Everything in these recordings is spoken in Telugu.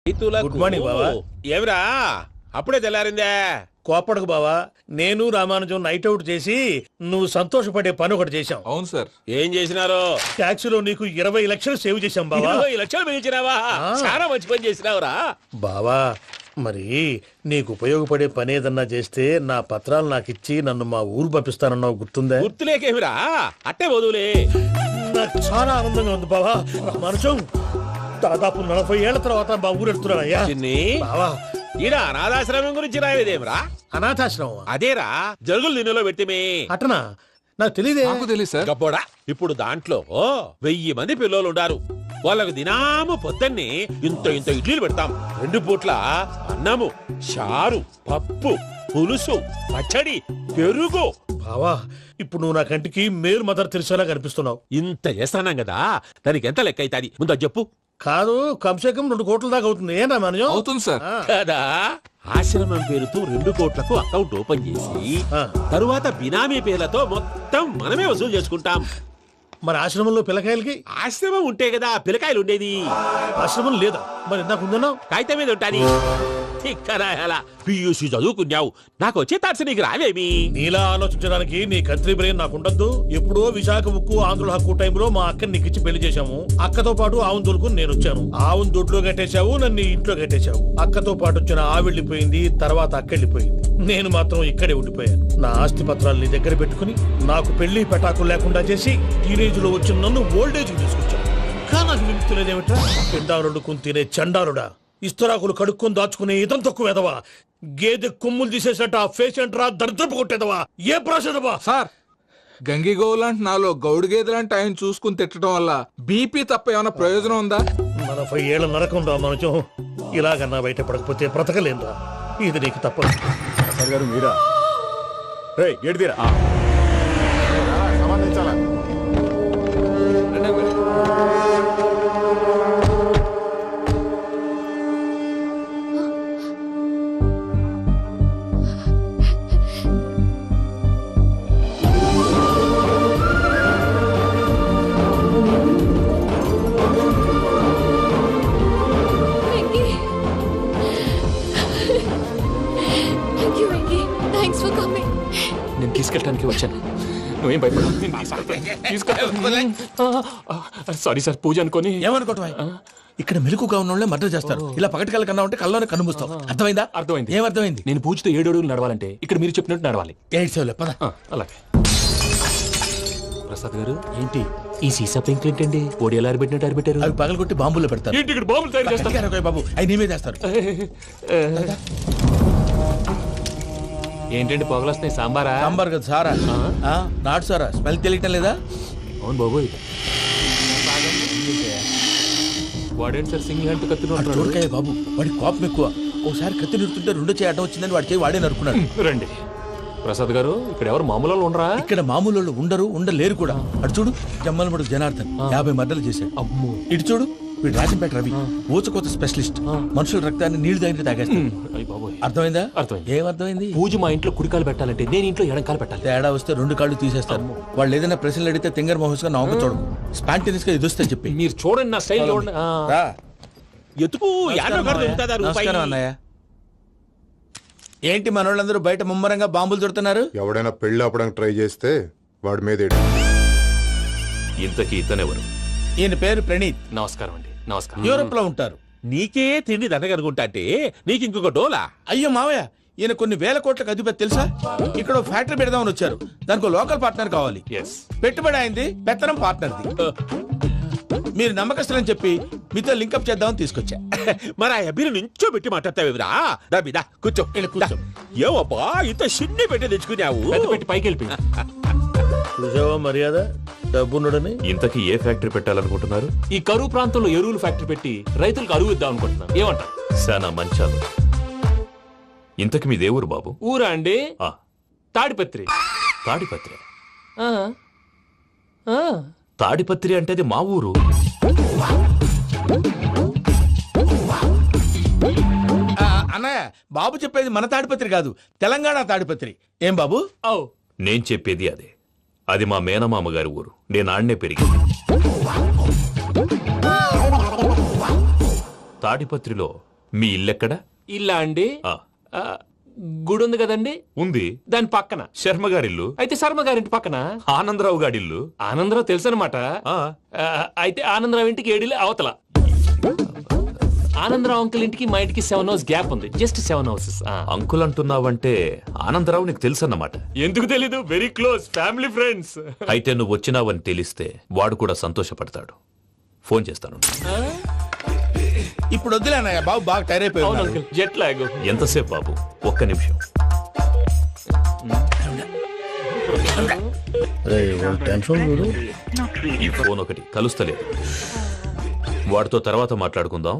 గుడ్ మార్నింగ్ బావా. ఏమిరా అప్పుడే తెల్లారిందే? కోపడకు బావా, నేను రామానుజం నైట్ అవుట్ చేసి నువ్వు సంతోషపడే పని ఒకటి చేశాం. అవును సార్. ఏం చేసినారు? ట్యాక్సీలో నీకు 20 లక్షలు సేవ్ చేశాం బావా. 20 లక్షలు మిగిల్చినావా? చాలా మంచి పని చేసినావురా బావా. మరి నీకు ఉపయోగపడే పని ఏదన్నా చేస్తే నా పత్రాలు నాకిచ్చి నన్ను మా ఊరు పంపిస్తానన్నావు, గుర్తుందా? గుర్తులేకేమిరా, అట్టే వదులే. నాకు చాలా ఆనందంగా ఉంది బావా. రామానుజం దాదాపు 40 ఏళ్ల తర్వాత మా ఊరు వెళ్తున్నానయ్యా. చిన్ని బావా, ఈడ అనాథాశ్రమం గురించి రాయలేదేమిరా? అనాథాశ్రమం అదేరా జరుగులు నిన్నులో పెట్టిమే. అటనా? నాకు తెలియదే. నాకు తెలియదు సార్. గబ్బోడా, ఇప్పుడు దాంట్లో 1000 మంది పిల్లలు ఉండారు. వాళ్ళకు దినాము పొద్దున్నే ఇంత ఇంత ఇడ్లీలు పెడతాం. 2 పూట్ల అన్నము, చారు, పప్పు, పులుసు, పచ్చడి, పెరుగు. బావా, ఇప్పుడు నువ్వు నా కంటికి మేలు మదర్ తెలిసేలా కనిపిస్తున్నావు. ఇంత చేస్తానం కదా, దానికి ఎంత లెక్క అవుతుంది ముందు అది చెప్పు. కాదు, కంసేకం 2 కోట్ల దాకా అవుతుంది. ఏం రామానుజం? అవుతుంది సార్. కదా, ఆశ్రమం పేరుతో 2 కోట్లకు అకౌంట్ ఓపెన్ చేసి ఆ. తరువాత బినామీ పేర్లతో మొత్తం మనమే వసూలు చేసుకుంటాం. మరి ఆశ్రమంలో పిల్లకాయలకి? ఆశ్రమం ఉంటే కదా పిల్లకాయలు ఉండేది. ఆశ్రమం లేదా? మరి ఇందాక ఉందన్నావు. కాగితం మీద ఉంటాది. ఇక్కడ పియూసీ చదువుకున్నావు, నాకు వచ్చే తాట్స్ నీకు రావేమి? నీలా ఆలోచించడానికి నీ కత్రి బ్రెయిన్ నాకు ఉండద్దు. ఎప్పుడో విశాఖ ఉక్కు ఆంధ్రుల హక్కు టైంలో మా అక్కని నీకిచ్చి పెళ్లి చేశాము. అక్కతో పాటు ఆవును దొడుకుని నేను వచ్చాను. ఆవును దొడ్లో కట్టేశావు, నన్ను ఇంట్లో కట్టేశావు. అక్కతో పాటు వచ్చిన ఆవిళ్ళిపోయింది, తర్వాత అక్కెళ్ళిపోయింది. నేను మాత్రం ఇక్కడే ఉండిపోయాను. నా ఆస్తి పత్రాలు నీ దగ్గర పెట్టుకుని నాకు పెళ్లి పెటాకులు లేకుండా చేసి టీనేజ్ లో వచ్చిన నన్ను ఓల్డేజ్ తీసుకొచ్చాను. కానీ నాకు విముక్తి లేదేమిట్రా? పిండారుడుకుని తినే చండారుడా, ఇస్తరాకులు కడుక్కొని దాచుకునే ఇతం తక్కువ ఎదవా, గేదె కొమ్ములు తీసేసట ఆ పేషెంట్ రా దరిద్రపు కొట్టేదవా, ఏ ప్రాసెదవా? సార్, గంగి గోవులాంటి నాలో గౌడు గేదెలాంటి ఆయన చూసుకుని తిట్టడం వల్ల బీపీ తప్ప ఏమైనా ప్రయోజనం ఉందా? 40 ఏళ్ల నరకం రా మనచం. ఇలాగన్నా బయటపడకపోతే బ్రతకలేనురా. ఇది నీకు తప్పదు. గారు మీరా? రేయ్, గేట్ తీరా. సంబంధించాలా? నేను తీసుకెళ్ళడానికి వచ్చాను. నువ్వేం భయపడవు. సారీ సార్, పూజ అనుకోని. ఏమనుకోవటం? ఇక్కడ మెలకుగా ఉన్న వాళ్ళే మర్డర్ చేస్తారు. ఇలా పగటి కళ్ళ కన్నా ఉంటే కళ్ళలోనే కనుమూస్తావు. అర్థమైందా? అర్థమైంది. ఏమర్థమైంది? నేను పూజతో 7 అడుగులు నడవాలంటే ఇక్కడ మీరు చెప్పినట్టు నడవాలి. 8 సేవలే పద. అలాగే. ప్రసాద్ గారు, ఏంటి ఈ సీసా పెంకులు ఏంటండి? పొడి ఎలా అరబెట్టినట్టు అరబెట్టారు? అవి పగలగొట్టి బాంబుల్లో పెడతారు. ఏంటి ఇక్కడ బాంబులు తయారు చేస్తారు? గట్టిగా అరవై బాబు, అవి నీ మీద వేస్తారు. ఏంటండి పొగలు వస్తున్నాయి? సాంబారా? సాంబార్ కదా సారా. నాటు సారా. స్మెల్ తెలియటం లేదా? అవును బాబోయ్. వాడేంటి సార్ సింగిల్ హ్యాండ్ కత్తిని? చూడకాయ బాబు, వాడి కోపం ఎక్కువ. ఒకసారి కత్తి నిరుతుంటే 2 చేయి అడ్డం వచ్చిందని వాడి చేయి వాడే నరుకున్నాడు. రండి ప్రసాద్ గారు, ఇక్కడ ఎవరు మామూలు వాళ్ళు ఉండరా? ఇక్కడ మామూలు వాళ్ళు ఉండరు, ఉండలేరు కూడా. అటు చూడు, జమ్మలమడుగు జనార్దన్ 50 మర్డర్లు చేశాడు. అమ్మో. ఇటు చూడు, వీడు రాజంపేట రవి ఊచకోత స్పెషలిస్ట్. మనుషుల రక్తాన్ని నీళ్లు దగ్గర తాగేస్తాడు. అర్థమైందా? అర్థమైంది. ఏమర్థమైంది? పూజ మా ఇంట్లో కుడికాలు పెట్టాలంటే నేను ఇంట్లో ఎడంకాలు పెట్టాలి. తేడా వస్తే 2 కాళ్ళు తీసేస్తారు. వాళ్ళు ఏదైనా ప్రశ్నలు అడిగితే తింగర్ మహోస్ గా నవ్వు చూడకు. స్పాంటినియస్ గా ఎదుస్తా చెప్పి. మీరు చూడండి నా స్టైల్ చూడండి. రా. ఎతుకు నమస్కారం అన్నయ్య. ఏంటి మనోళ్ళందరూ బయట ముమ్మరంగా బాంబులు దొరుకుతున్నారు? ఎవడైనా పెళ్లి ఆపడానికి ట్రై చేస్తే వాడి మీద ఎడు. ఇంతకీ ఇతనెవరు? ఈయన పేరు ప్రణీత్. నమస్కారం అండి. నమస్కారం. యూరోప్ లో ఉంటారు. నీకే తిండి దండగనుకుంటా అంటే నీకు ఇంకొక డోలా? అయ్యో మావయ్య, ఈయన కొన్ని వేల కోట్లకు అధిపతి తెలుసా? ఇక్కడ ఫ్యాక్టరీ పెడదామని వచ్చారు. దానికి లోకల్ పార్ట్నర్ కావాలి. Yes. పెట్టుబడి అయింది, పెత్తనం పార్ట్నర్ది. మీరు నమ్మకస్తులని చెప్పి మీతో లింకప్ చేద్దామని తీసుకొచ్చా. మరి ఆ అబ్బిని నుంచో పెట్టి మాట్లాడతావేమిరా? రబిదా కూర్చో. కూర్చో. ఏవబ్బా ఇంత సిన్ని పెట్టి తెచ్చుకున్నావు? పెద్ద పెట్టి పైకి వెళ్ళిపోయి. చూసావా మర్యాద, డబ్బున్నడని. ఇంతకీ ఏ ఫ్యాక్టరీ పెట్టాలనుకుంటున్నారు? ఈ కరువు ప్రాంతంలో ఎరువులు ఫ్యాక్టరీ పెట్టి రైతులకు అరువు ఇద్దాం అనుకుంటున్నాను. ఏమంటారు? శానా మంచాలు. ఇంతకి మీ దేవురు బాబు? ఊరా అండి? ఆ, తాడిపత్రి. తాడిపత్రి. ఆ. ఆ. తాడిపత్రి అంటే అది మా ఊరు. అన్నయ్య, బాబు చెప్పేది మన తాడిపత్రి కాదు, తెలంగాణ తాడిపత్రి. ఏం బాబు? నేను చెప్పేది అదే. అది మా మేనమామ గారి ఊరు. నేను ఆడనే పెరిగింది. తాడిపత్రిలో మీ ఇల్లెక్కడ? ఇల్లా అండి ఆ, ఆ, గుడి ఉంది కదండి ఉంది. దాని పక్కన. శర్మ గారిల్లు. అయితే శర్మ గారింటి పక్కన ఆనందరావు గారిల్లు. ఆనందరావు తెలుసు అనమాట. ఆ, అయితే ఆనందరావు ఇంటికి 7 అవతల. ఆనందరావు అంకుల్ ఇంటికి మా ఇంటికి 7 hours గ్యాప్ ఉంది. Just 7 houses. అంకుల్ అంటున్నావంటే ఆనందరావు నీకు తెలుసన్నమాట. ఎందుకు తెలీదు? Very close family friends. అయితే నువ్వు వచ్చినావని తెలిస్తే వాడు కూడా సంతోషపడతాడు. ఫోన్ చేస్తాను. ఇప్పుడు వద్దులే అన్నయ్య, బాబు బాగా టైర్ అవును అయిపోయాడు. Uncle, jet lag. ఎంతసేపు బాబు? ఒక్క నిమిషం. టెన్షన్ చూడు. ఈ ఫోన్ ఒకటి కలుస్తలేదు. వాడితో తర్వాత మాట్లాడుకుందాం.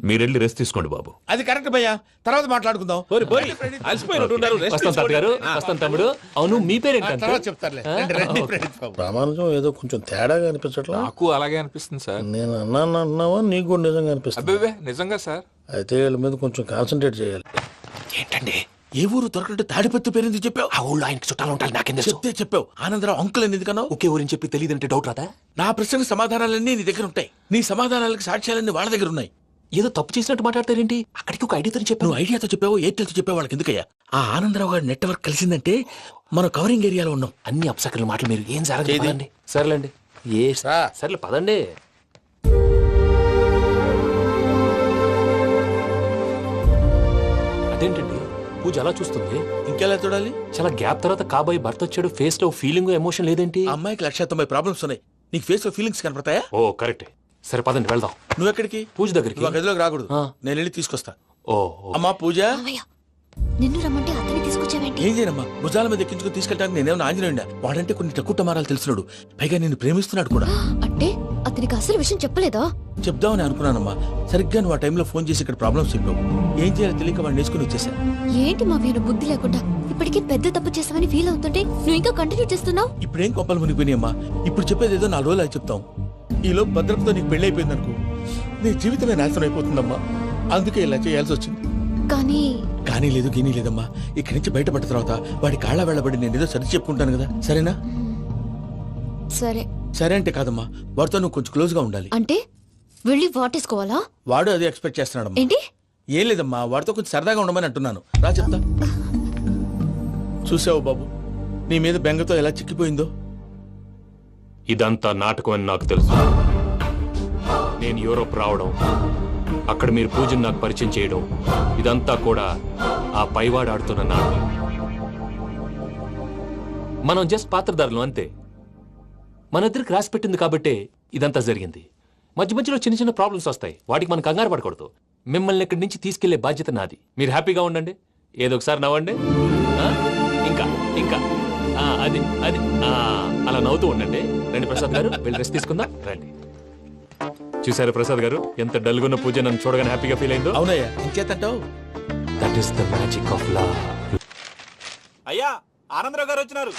మీరెళ్ళి రెస్ట్ తీసుకోండి బాబు. అది కరెక్ట్ భయ్యా, తర్వాత మాట్లాడుకుందాం. అలసిపోయినట్టున్నారు, rest వస్తాం తాత గారు, వస్తాం తమ్ముడు. అవును, మీ పేరేంటి తర్వాత అంకుల్? చెప్తారులే. రండి, రండి, ప్రణీత్ బాబు. ప్రామాణికం ఏదో కొంచెం తేడాగా అనిపించట్లా. నాకు అలాగే అనిపిస్తుంది సార్. నేను అన్నావా నీకు కూడా నిజంగా అనిపిస్తుంది. అబ్బే నిజంగా సార్. అయితే వీళ్ళ మీద కొంచెం కాన్సన్ట్రేట్ చేయాలి. ఏంటండి ఏ ఊరు దొరకట్టు తాడిపత్రి పేరు ఎందుకు చెప్పావు? ఆ ఊళ్ళో ఆయనకి చుట్టాలు ఉంటారు, నాకేం చెప్తే చెప్పావు. ఆనందరావు అంకుల్ అని ఎందుకన్నావు? ఒకే ఊరిని చెప్పి తెలియదంటే డౌట్ రాదా? నా ప్రశ్నకు సమాధానాలన్నీ నీ దగ్గర ఉంటాయి. నీ సమాధానాలకు సాక్ష్యాలన్నీ వాళ్ళ దగ్గర ఉన్నాయి. ఏదో తప్పు చేసినట్టు మాట్లాడతారేంటి? అక్కడికి ఒక ఐడియాతో చెప్పాను. నువ్వు ఐడియాతో చెప్పావు, ఎయిర్టెల్తో చెప్పావు, వాళ్ళకి ఎందుకయ్యా? ఆ ఆనందరావు గారి నెట్వర్క్ కలిసిందంటే మనం కవరింగ్ ఏరియాలో ఉన్నాం. అన్ని అప్సకర్ల మాటలు మీరు ఏం జరగదు. ఏది? పదండి. సర్లేండి. సర్లే పదండి. అదేంటండి పూజ అలా చూస్తుంది? ఇంకెలా చూడాలి? చాలా గ్యాప్ తర్వాత కాబోయే భర్త వచ్చాడు, ఫేస్ లో ఫీలింగ్ ఎమోషన్ లేదేంటి? ఆ అమ్మాయికి 190 ప్రాబ్లమ్స్ ఉన్నాయి. నీకు ఫేస్ లో ఫీలింగ్స్ కనపడతాయా? ఓ కరెక్ట్. సరే పదండి వెళ్దాం. నువ్వు ఎక్కడికి? పూజ దగ్గరికి. నువ్వు ఆ గదిలోకి రాకూడదు. ఆ. నేను వెళ్ళి తీసుకొస్తా. ఓ అమ్మా పూజ, మావయ్య, నిన్ను రమ్మంటే అతన్ని తీసుకొచ్చావేంటి? ఏం చేయనమ్మా, భుజాల మీద ఎక్కించుకుని తీసుకెళ్ళడానికి నేనేమన్నా ఆంజనేయుడా? వాడంటే కొన్ని తక్కువ టమారాలు తెలిసినాడు, పైగా నిన్ను ప్రేమిస్తున్నాడు కూడా. అంటే అతనికి అసలు విషయం చెప్పలేదా? చెప్దామని అనుకున్నానమ్మా, సరిగ్గా నువ్వు ఆ టైంలో ఫోన్ చేసి ఇక్కడ ప్రాబ్లమ్స్ చెప్పావు. ఏం చేయాలో తెలియక వాడిని వేసుకుని వచ్చేసా. ఏంటి మావయ్య బుద్ధి లేకుండా? ఇప్పటికీ పెద్ద తప్పు చేసావని ఫీల్ అవుతుంటే నువ్వు ఇంకా కంటిన్యూ చేస్తున్నావు. ఇప్పుడేం కొప్పలు మునిగిపోయినాయమ్మా. ఇప్పుడు చెప్పేది ఏదో 4 రోజులు అది చెప్తాం. ఈలో భద్రతతో నీకు పెళ్లి అయిపోయింది అనుకో, నీ జీవితమే నాశనం అయిపోతుందమ్మా. అందుకే ఇలా చేయాల్సి వచ్చింది. కానీ లేదు గీనీ లేదమ్మా. ఇక్కడి నుంచి బయటపడ్డ తర్వాత వాడి కాళ్ళ వెళ్ళబడి నేను ఏదో సరి చెప్పుకుంటాను కదా, సరేనా? సరే సరే అంటే కాదమ్మా, వాడితో నువ్వు కొంచెం క్లోజ్ గా ఉండాలి. అంటే వెళ్ళి వాటేసుకోవాలా? వాడు అది ఎక్స్పెక్ట్ చేస్తున్నాడమ్మా. ఏంటి? ఏం లేదమ్మా, వాడితో కొంచెం సరదాగా ఉండమని అంటున్నాను. రా చెప్తా. చూసావు బాబు, నీ మీద బెంగతో ఎలా చిక్కిపోయిందో. ఇదంతా నాటకం అని నాకు తెలుసు. నేను యూరోప్ రావడం, అక్కడ మీరు పూజను నాకు పరిచయం చేయడం, ఇదంతా కూడా ఆ పైవాడు ఆడుతున్న నాటకం. మనం జస్ట్ పాత్రధారులు అంతే. మన ఇద్దరికి రాసి పెట్టింది కాబట్టే ఇదంతా జరిగింది. మధ్య మధ్యలో చిన్న చిన్న ప్రాబ్లమ్స్ వస్తాయి, వాటికి మనం కంగారు పడకూడదు. మిమ్మల్ని ఇక్కడి నుంచి తీసుకెళ్లే బాధ్యత నాది. మీరు హ్యాపీగా ఉండండి, ఏదో ఒకసారి నవ్వండి. ఆ? ఇంకా ఇంకా అది అది అలా నవ్వుతూ ఉండండి. రండి ప్రసాద్ గారు, వెళ్ళి రెస్ట్ తీసుకుందాం. రండి. చూసారు ప్రసాద్ గారు, ఎంత డల్గున్న పూజ నన్ను చూడగానే హ్యాపీగా ఫీల్ అయిందో. అవునయ్యా, ఇంకేతంటావు? That is the magic of love. అయ్యా ఆనందరావు గారు వచ్చినారు.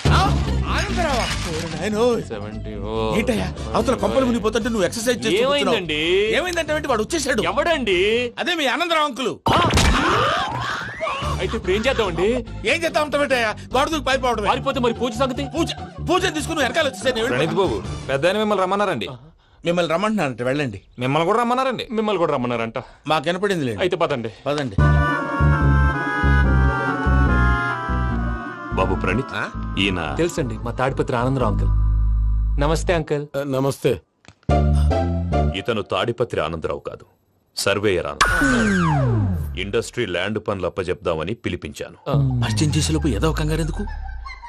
ఆనందరావా? ఓరి నాయనో. 70. ఏంటయ్యా అవతల కొంపలు మునిగిపోతుంటే నువ్వు ఎక్సర్సైజ్ చేస్తూ కూర్చున్నావు. ఏమైందండి? ఏమైందంటే వాడు వచ్చేసాడు. ఎవడండి? అదే మీ ఆనందరావు అంకులు. అయితే ఇప్పుడు ఏం చేద్దామండి? ఏం చేస్తా ఉంటావేటయ్యా, గొడవకు పైపోవడమే. పారిపోతే మరి పూజ సంగతి? పూజ తీసుకుని నువ్వు వెనకాల వచ్చేసాను. ప్రణీత్ బాబు, పెద్ద మిమ్మల్ని రమ్మన్నారండి. మిమ్మల్ని రమ్మంటున్నారంట, వెళ్ళండి. మిమ్మల్ని కూడా రమ్మన్నారండి. మిమ్మల్ని కూడా రమ్మన్నారంట. మాకు వినపడింది లేండి. అయితే పదండి. పదండి. బాబు ప్రణీత్, ఈయన తెలుసండి, మా తాడిపత్రి ఆనందరావు అంకుల్. నమస్తే అంకుల్. నమస్తే. ఇతను తాడిపత్రి ఆనందరావు కాదు, సర్వేయర్ ఆనందరావు. ఇండస్ట్రీ ల్యాండ్ పనులు అప్పచెప్దామని పిలిపించాను. పరిచయం చేసేలోపు ఏదో కంగారు ఎందుకు?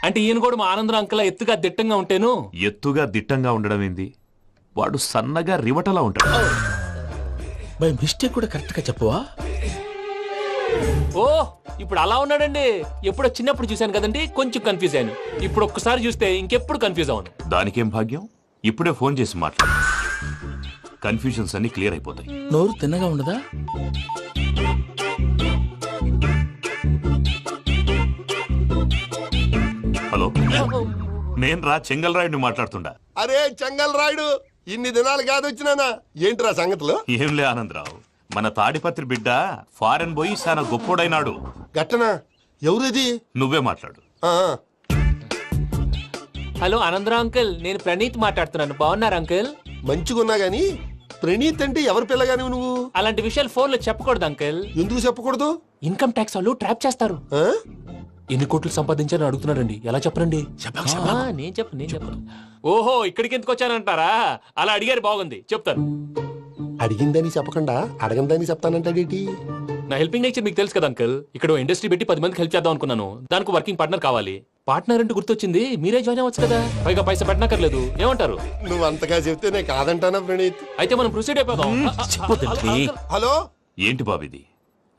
అంటే ఈయన కూడా మా ఆనందరావు అంకుల్ ఎత్తుగా దిట్టంగా ఉంటేను. ఎత్తుగా దిట్టంగా ఉండడం ఏంది, వాడు సన్నగా రివటలా ఉంటాడు. బై మిస్టేక్ కూడా కరెక్ట్ గా చెప్పవా? ఓ ఇప్పుడు అలా ఉన్నాడండి. ఎప్పుడో చిన్నప్పుడు చూశాను కదండి, కొంచెం కన్ఫ్యూజ్ అయ్యాను. ఇప్పుడు ఒక్కసారి చూస్తే ఇంకెప్పుడు కన్ఫ్యూజ్ అవ్వను. దానికేం భాగ్యం, ఇప్పుడే ఫోన్ చేసి మాట్లాడు. కన్ఫ్యూజన్స్ అన్ని క్లియర్ అయిపోతాయి. నోరు తిన్నగా ఉండదా? హలో, నేను రా చెంగల్రాయుడిని మాట్లాడుతుండా. అరే చెంగల్ రాయుడు, ఇన్ని దినాలు కాదు వచ్చినానా? ఏంట్రా సంగతులు? ఏంలే ఆనందరావు, మన తాడిపత్రి బిడ్డ ఫారెన్ పోయి చాలా గొప్పోడైనాడు. గట్టనా? ఎవరిది? నువ్వే మాట్లాడు. ఆ, హలో ఆనందరావు అంకుల్, నేను ప్రణీత్ మాట్లాడుతున్నాను. బాగున్నారు అంకుల్? మంచిగున్నా గాని ప్రణీత్ అంటే ఎవరి పిల్లగాని నువ్వు? అలాంటి విషయాలు ఫోన్ లో చెప్పకూడదు అంకుల్. ఎందుకు చెప్పకూడదు? ఇన్కమ్ ట్యాక్స్ వాళ్ళు ట్రాప్ చేస్తారు. ఆ? ఎన్ని కోట్లు సంపాదించాలని అడుగుతున్నారండి, ఎలా చెప్పరండి? నేను చెప్పను. ఓహో, ఇక్కడికి ఎందుకు వచ్చానంటారా? అలా అడిగారు, బాగుంది, చెప్తాను. అడిగిందని చెప్పకుండా అడగందని చెప్తానంటాడేటి? నా హెల్పింగ్ నేచర్ మీకు తెలుసు కదా అంకుల్. ఇక్కడ ఇండస్ట్రీ పెట్టి 10 మందికి హెల్ప్ చేద్దాం అనుకున్నాను. దానికి వర్కింగ్ పార్ట్నర్ కావాలి. పార్ట్నర్ అంటే గుర్తొచ్చింది, మీరే జాయిన్ అవ్వచ్చు కదా, పైగా పైసా పెట్టనక్కర్లేదు. ఏమంటారు? నువ్వు అంతగా చెప్తే నేను కాదంటానా ప్రణీత్? అయితే మనం ప్రొసీడ్ అయిపోదాం. హలో, ఏంటి బాబిది?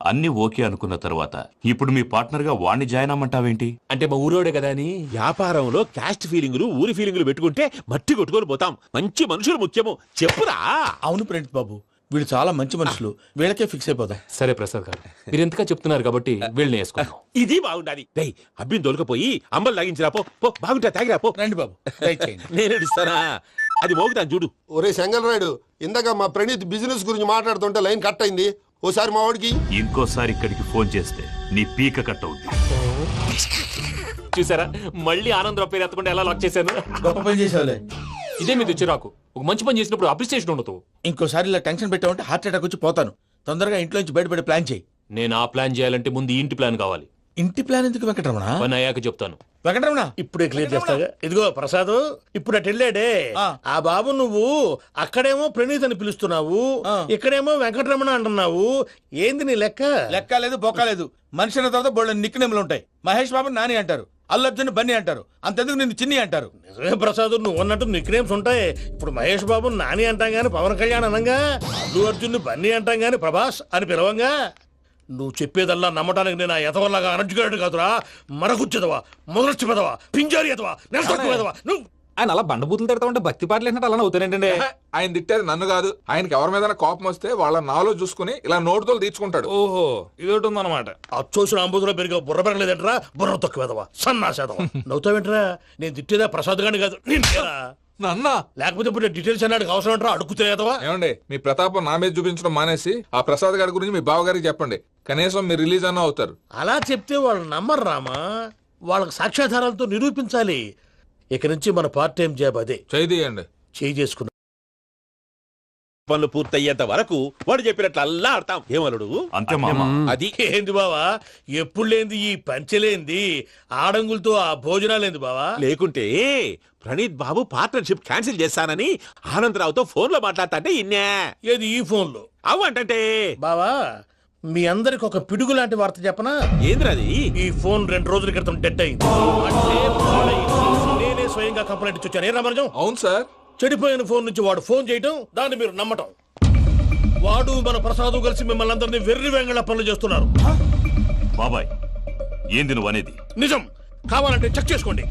అన్ని ఓకే అనుకున్న తర్వాత ఇప్పుడు మీ పార్ట్నర్ గా వాణ్ణి జాయిన్ అమ్మంటావేంటి? అంటే మా ఊరోడే కదా అని. వ్యాపారంలో క్యాస్ట్ ఫీలింగులు ఊరి ఫీలింగులు పెట్టుకుంటే మట్టి కొట్టుకొని పోతాం. మంచి మనుషులు ముఖ్యము, చెప్పురా. అవును ప్రణీత్ బాబు, వీళ్ళు చాలా మంచి మనుషులు, వీళ్ళకే ఫిక్స్ అయిపోదాం. సరే ప్రసాద్ గారు, మీరు ఎంతగా చెప్తున్నారు కాబట్టి వీళ్ళని వేసుకుందాం. ఇది బాగుండాలి. డై అబ్బిని దొలకపోయి అంబలు లాగించిరా పో. పో బాగుంటా, తాగిరా పో. రండి బాబు, దయచేయండి. నేను ఇస్తానా? అది మోగుతాను చూడు. ఒరే చెంగల్ రాయుడు, ఇందాక మా ప్రణీత్ బిజినెస్ గురించి మాట్లాడుతుంటే లైన్ కట్ అయింది. ఓసారి మా వాడికి. ఇంకోసారి ఇక్కడికి ఫోన్ చేస్తే నీ పీక కట్ అవుద్ది. చూసారా, మళ్ళీ ఆనందరావు పేరు ఎత్తకుండా ఎలా లాక్ చేశాను. గొప్ప పని చేసేవాళ్ళే. ఇదే మీద చిరాకు. ఒక మంచి పని చేసినప్పుడు అప్రిసియేషన్ ఉండదు. ఇంకోసారి ఇలా టెన్షన్ పెట్టామంటే హార్ట్ అటాక్ వచ్చి పోతాను. తొందరగా ఇంట్లో నుంచి బయటపడే ప్లాన్ చేయి. నేను ఆ ప్లాన్ చేయాలంటే ముందు ఈ ఇంటి ప్లాన్ కావాలి. ఇంటి ప్లాన్ ఎందుకు వెంకటరమణ? పని అయ్యాక చెప్తాను. వెంకటరమణ, ఇప్పుడే క్లియర్ చేస్తాగా. ఇదిగో ప్రసాద్, ఇప్పుడు అటు వెళ్ళాడే ఆ. ఆ బాబు, నువ్వు అక్కడేమో ప్రణీత్ అని పిలుస్తున్నావు, ఆ. ఇక్కడేమో వెంకటరమణ అంటున్నావు. ఏంది నీ లెక్క? లెక్క లేదు బొక్క లేదు. మనిషి అన్న తర్వాత బోళ్ళ నిక్నెములు ఉంటాయి. మహేష్ బాబు నాని అంటారు, అల్లు అర్జున్ బన్నీ అంటారు, అంతెందుకు నిన్ను చిన్ని అంటారు. నిజమే ప్రసాద్, నువ్వు అన్నట్టు నిక్నేమ్స్ ఉంటాయి. ఇప్పుడు మహేష్ బాబు నాని అంటాం గాని పవన్ కళ్యాణ్ అనంగా, అల్లు అర్జున్ బన్నీ అంటాం గాని ప్రభాస్ అని పిలవంగా. నువ్వు చెప్పేదల్లా నమ్మటానికి నేను ఎతవల్లాగా అనర్జుకేటెడ్ కాదురా. మరగుచ్చదవా, మొదలచ్చి పెదవా, పింజారి ఎదవా, నెలసొక్కుదవా నువ్వు. ఆయన అలా బండబూతులు తిడతా ఉంటే భక్తి పాటలు ఏంటంటే అలా అవుతానంటే. ఆయన తిట్టేది నన్ను కాదు, ఆయనకి ఎవరి మీద కోపం వస్తే వాళ్ళ నాలో చూసుకుని ఇలా నోటుతో తీర్చుకుంటాడు. ఓహో, ఇదొకటి ఉందన్నమాట. అచ్చోసిన అంబుధులో పెరిగే బుర్ర పెరగలేదంటరా, బుర్ర తొక్కువేదవా, సన్నాసేదవా. నవ్వుతావేంట్రా? నేను తిట్టేదా ప్రసాద్ గాని కాదు, నిన్నేరా. నన్నా? లేకపోతే ఇప్పుడు డీటెయిల్స్ అన్నాడు అవసరం అంటారా? అడుగుతాయేదవా. ఏమండి, మీ ప్రతాపం నా మీద చూపించడం మానేసి ఆ ప్రసాద్ గారి గురించి మీ బావగారికి చెప్పండి. కనీసం మీరు రిలీజ్ అన్న అవుతారు. అలా చెప్తే వాళ్ళు నమ్మరు రామా. వాళ్ళకి సాక్ష్యాధారాలతో నిరూపించాలి. ఇక నుంచి మన పార్ట్ టైం జాబ్ అదే. చేయండి. చేయి చేసుకున్నా పనులు పూర్తయ్యేంత వరకు వాడు చెప్పినట్లు అల్లా ఆడతాం. ఏమలుడు? అంతే మామ. అది ఏంది బావా, ఎప్పుడు లేంది ఈ పంచలేంది, ఆడంగులతో ఆ భోజనాలేంది బావా? లేకుంటే ప్రణీత్ బాబు పార్ట్నర్షిప్ క్యాన్సిల్ చేస్తానని ఆనందరావుతో ఫోన్ లో మాట్లాడతా ఇన్నే. ఏది ఈ ఫోన్లో? అవ్వంటే బావా, మీ అందరికి ఒక పిడుగు లాంటి వార్త చెప్పనా? ఏంద్రది? ఈ ఫోన్ 2 రోజుల క్రితం డెడ్ అయింది. అంటే పాడైంది. నేనే స్వయంగా కంప్లైంట్ ఇచ్చి వచ్చాను. ఏ రామరాజం? అవును సార్. చెడిపోయిన ఫోన్ నుంచి వాడు ఫోన్ చేయటం, దాన్ని మీరు నమ్మటం. వాడు మన ప్రసాదు కలిసి మిమ్మల్ని అందరినీ వెర్రి వెంగళ పనులు చేస్తున్నారు. బాబాయ్, ఏంది నువ్వు అనేది? నిజం. కావాలంటే చెక్ చేసుకోండి.